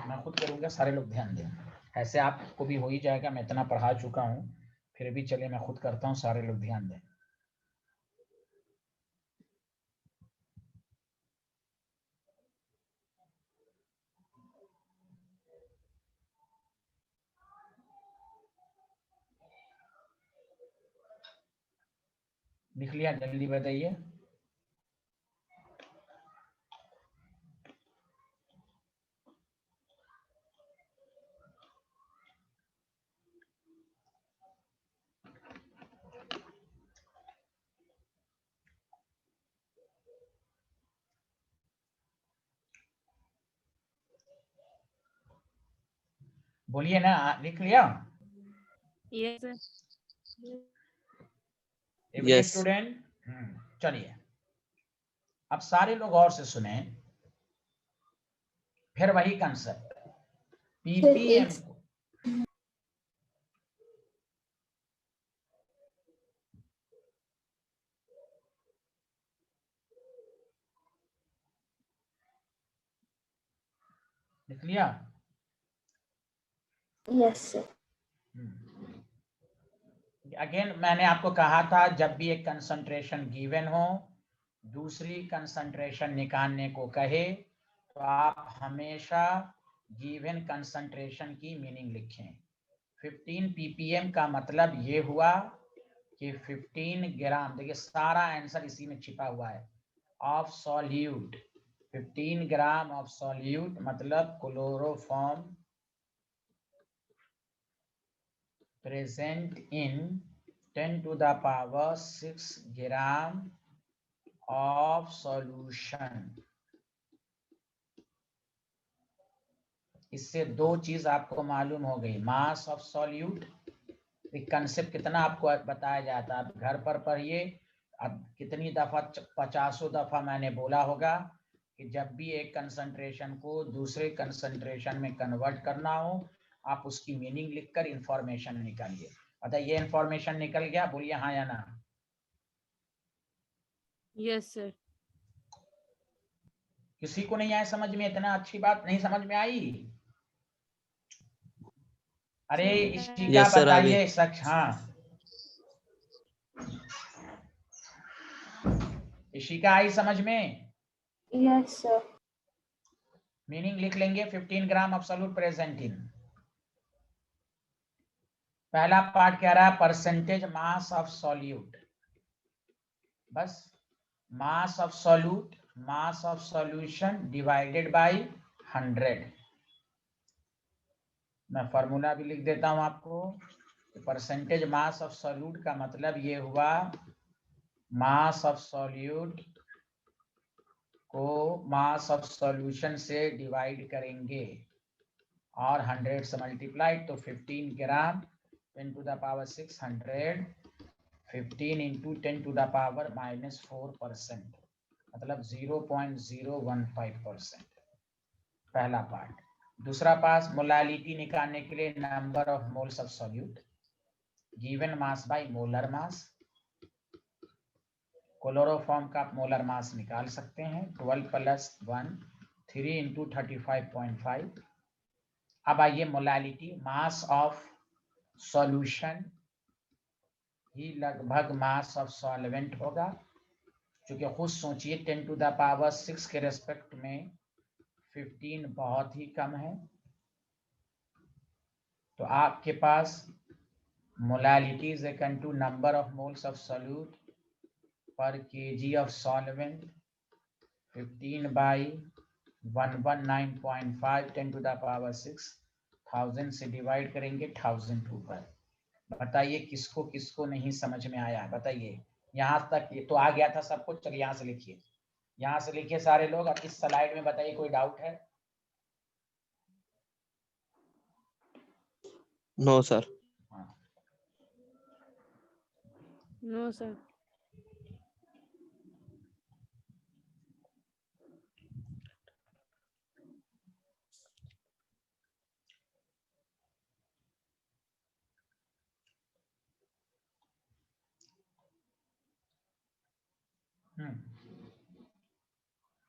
मैं खुद करूंगा, सारे लोग ध्यान दें। ऐसे आपको भी हो ही जाएगा, मैं इतना पढ़ा चुका हूँ, फिर भी चलिए मैं खुद करता हूँ, सारे लोग ध्यान दें। लिख लिया? जल्दी बताइए। बोलिए ना, लिख लिया Yes, sir. Every Yes. Student? चलिए अब सारे लोग और से सुने, फिर वही कंसेप्ट पीपीएम एक- को लिख लिया। Yes, sir. अगेन मैंने आपको कहा था जब भी एक कंसंट्रेशन गिवन हो, दूसरी कंसंट्रेशन निकालने को कहे, तो आप हमेशा गिवन कंसंट्रेशन की मीनिंग लिखें। 15 ppm का मतलब ये हुआ कि 15 ग्राम, देखिए सारा आंसर इसी में छिपा हुआ है, of solute. 15 gram of solute मतलब chloroform present in 10 to the power 6 gram of solution। इससे दो चीज आपको मालूम हो गई, मास ऑफ सॉल्यूट, एक कंसेप्ट कितना आपको बताया जाता है, आप घर पर पढ़िए। अब कितनी दफा, 50 दफा मैंने बोला होगा कि जब भी एक कंसंट्रेशन को दूसरे कंसंट्रेशन में कन्वर्ट करना हो, आप उसकी मीनिंग लिखकर इंफॉर्मेशन निकालिए। अतः ये इंफॉर्मेशन निकल गया, बोलिए हाँ या ना। Yes, sir. किसी को नहीं आया समझ में? इतना अच्छी बात नहीं समझ में आई? अरे इसी का Yes, sir, आ गई। बताइए सच। हाँ इसी का आई समझ में? Yes, sir. मीनिंग लिख लेंगे, 15 ग्राम एब्सोल्यूट प्रेजेंट इन। पहला पार्ट कह रहा है परसेंटेज मास ऑफ सॉल्यूट, बस मास of solute, mass of solution divided by 100। मैं फॉर्मूला भी लिख देता हूं आपको। परसेंटेज मास ऑफ सॉल्यूट का मतलब ये हुआ, मास ऑफ सॉल्यूट को मास ऑफ सॉल्यूशन से डिवाइड करेंगे और 100 से मल्टीप्लाइड, तो 15 gram 10 to the power 600, 15 into 10 to the power -4%, मतलब 0.015%। पहला पार्ट। दूसरा पास मोलालिटी निकालने के लिए number of moles of solute given mass by molar mass. Chloroform का मोलर मास निकाल सकते हैं, 12 + 1 3 इंटू 35.5। अब आइए मोलालिटी, मास ऑफ सॉल्यूशन ही लगभग मास ऑफ सॉल्वेंट होगा, क्योंकि खुद सोचिए 10 टू द पावर 6 के रेस्पेक्ट में 15 बहुत ही कम है। तो आपके पास molality is equal to number of moles of solute per KG of solvent, 15 by 119.5 10 to the power 6, 1000 से डिवाइड करेंगे 1002 पर। बताइए किसको किसको नहीं समझ में आया, बताइए। यहाँ तक ये तो आ गया था सब कुछ। चलिए यहाँ से लिखिए, यहाँ से लिखिए सारे लोग। अब इस स्लाइड में बताइए कोई डाउट है? No, sir. हाँ No, sir.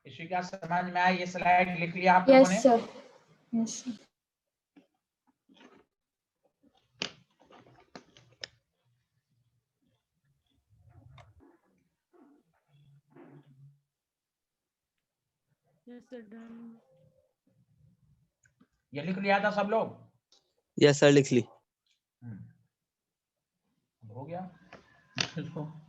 इसी का समझ में आया? ये स्लाइड लिख लिया आप लोगों Yes, ने? sir. Yes, sir. Yes, sir. Done. ये लिख लिया था सब लोग? Yes, sir, लिख ली। अब हो गया। इसको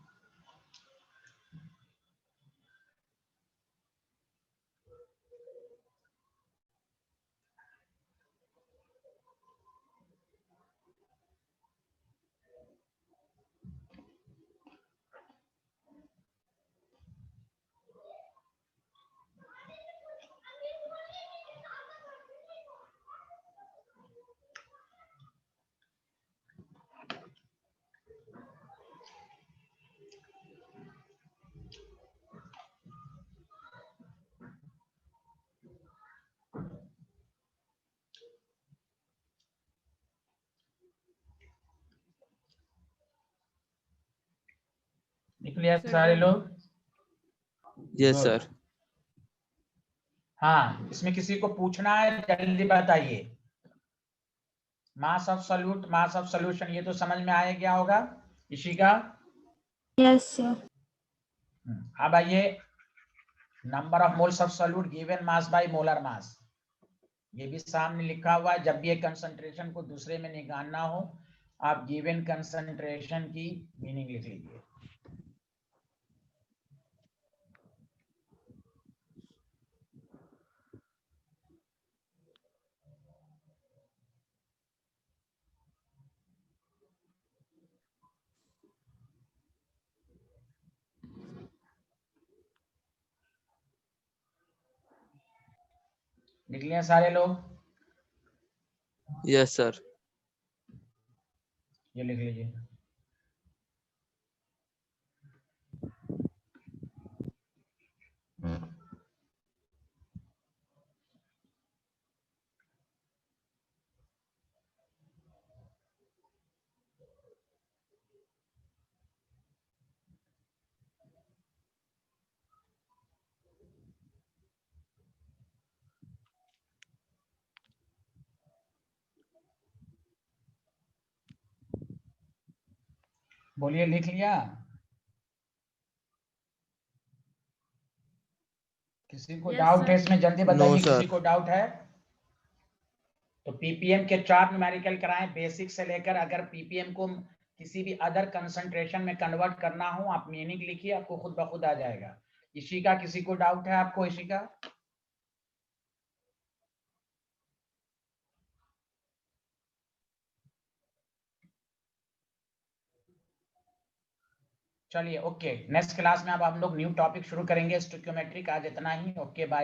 लिख लिया Sir, सारे done. लोग? Yes, Good. sir. हाँ, इसमें किसी को पूछना है जल्दी बताइए। मास of solute, mass of solution, ये तो समझ में आया क्या होगा इशिका? Yes, sir. अब आइए, number of moles of solute given mass by molar मास, ये भी सामने लिखा हुआ है। जब भी एक कंसंट्रेशन को दूसरे में निकालना हो, आप गिवन कंसंट्रेशन की मीनिंग लिख लीजिए। लिख लिया सारे लोग? Yes, sir. ये लिख लीजिए। बोलिए, लिख लिया? किसी को Yes, डाउट है sir. इसमें? जल्दी No, बताइए, sir. किसी को डाउट है तो पीपीएम के 4 न्यूमेरिकल कराएं, बेसिक से लेकर। अगर पीपीएम को किसी भी अदर कंसंट्रेशन में कन्वर्ट करना हो, आप मीनिंग लिखिए, आपको खुद ब खुद आ जाएगा। इशिका, किसी को डाउट है आपको? इशिका, चलिए, ओके। नेक्स्ट क्लास में अब हम लोग न्यू टॉपिक शुरू करेंगे, स्टोइकियोमेट्रिक। आज इतना ही, ओके, बाय।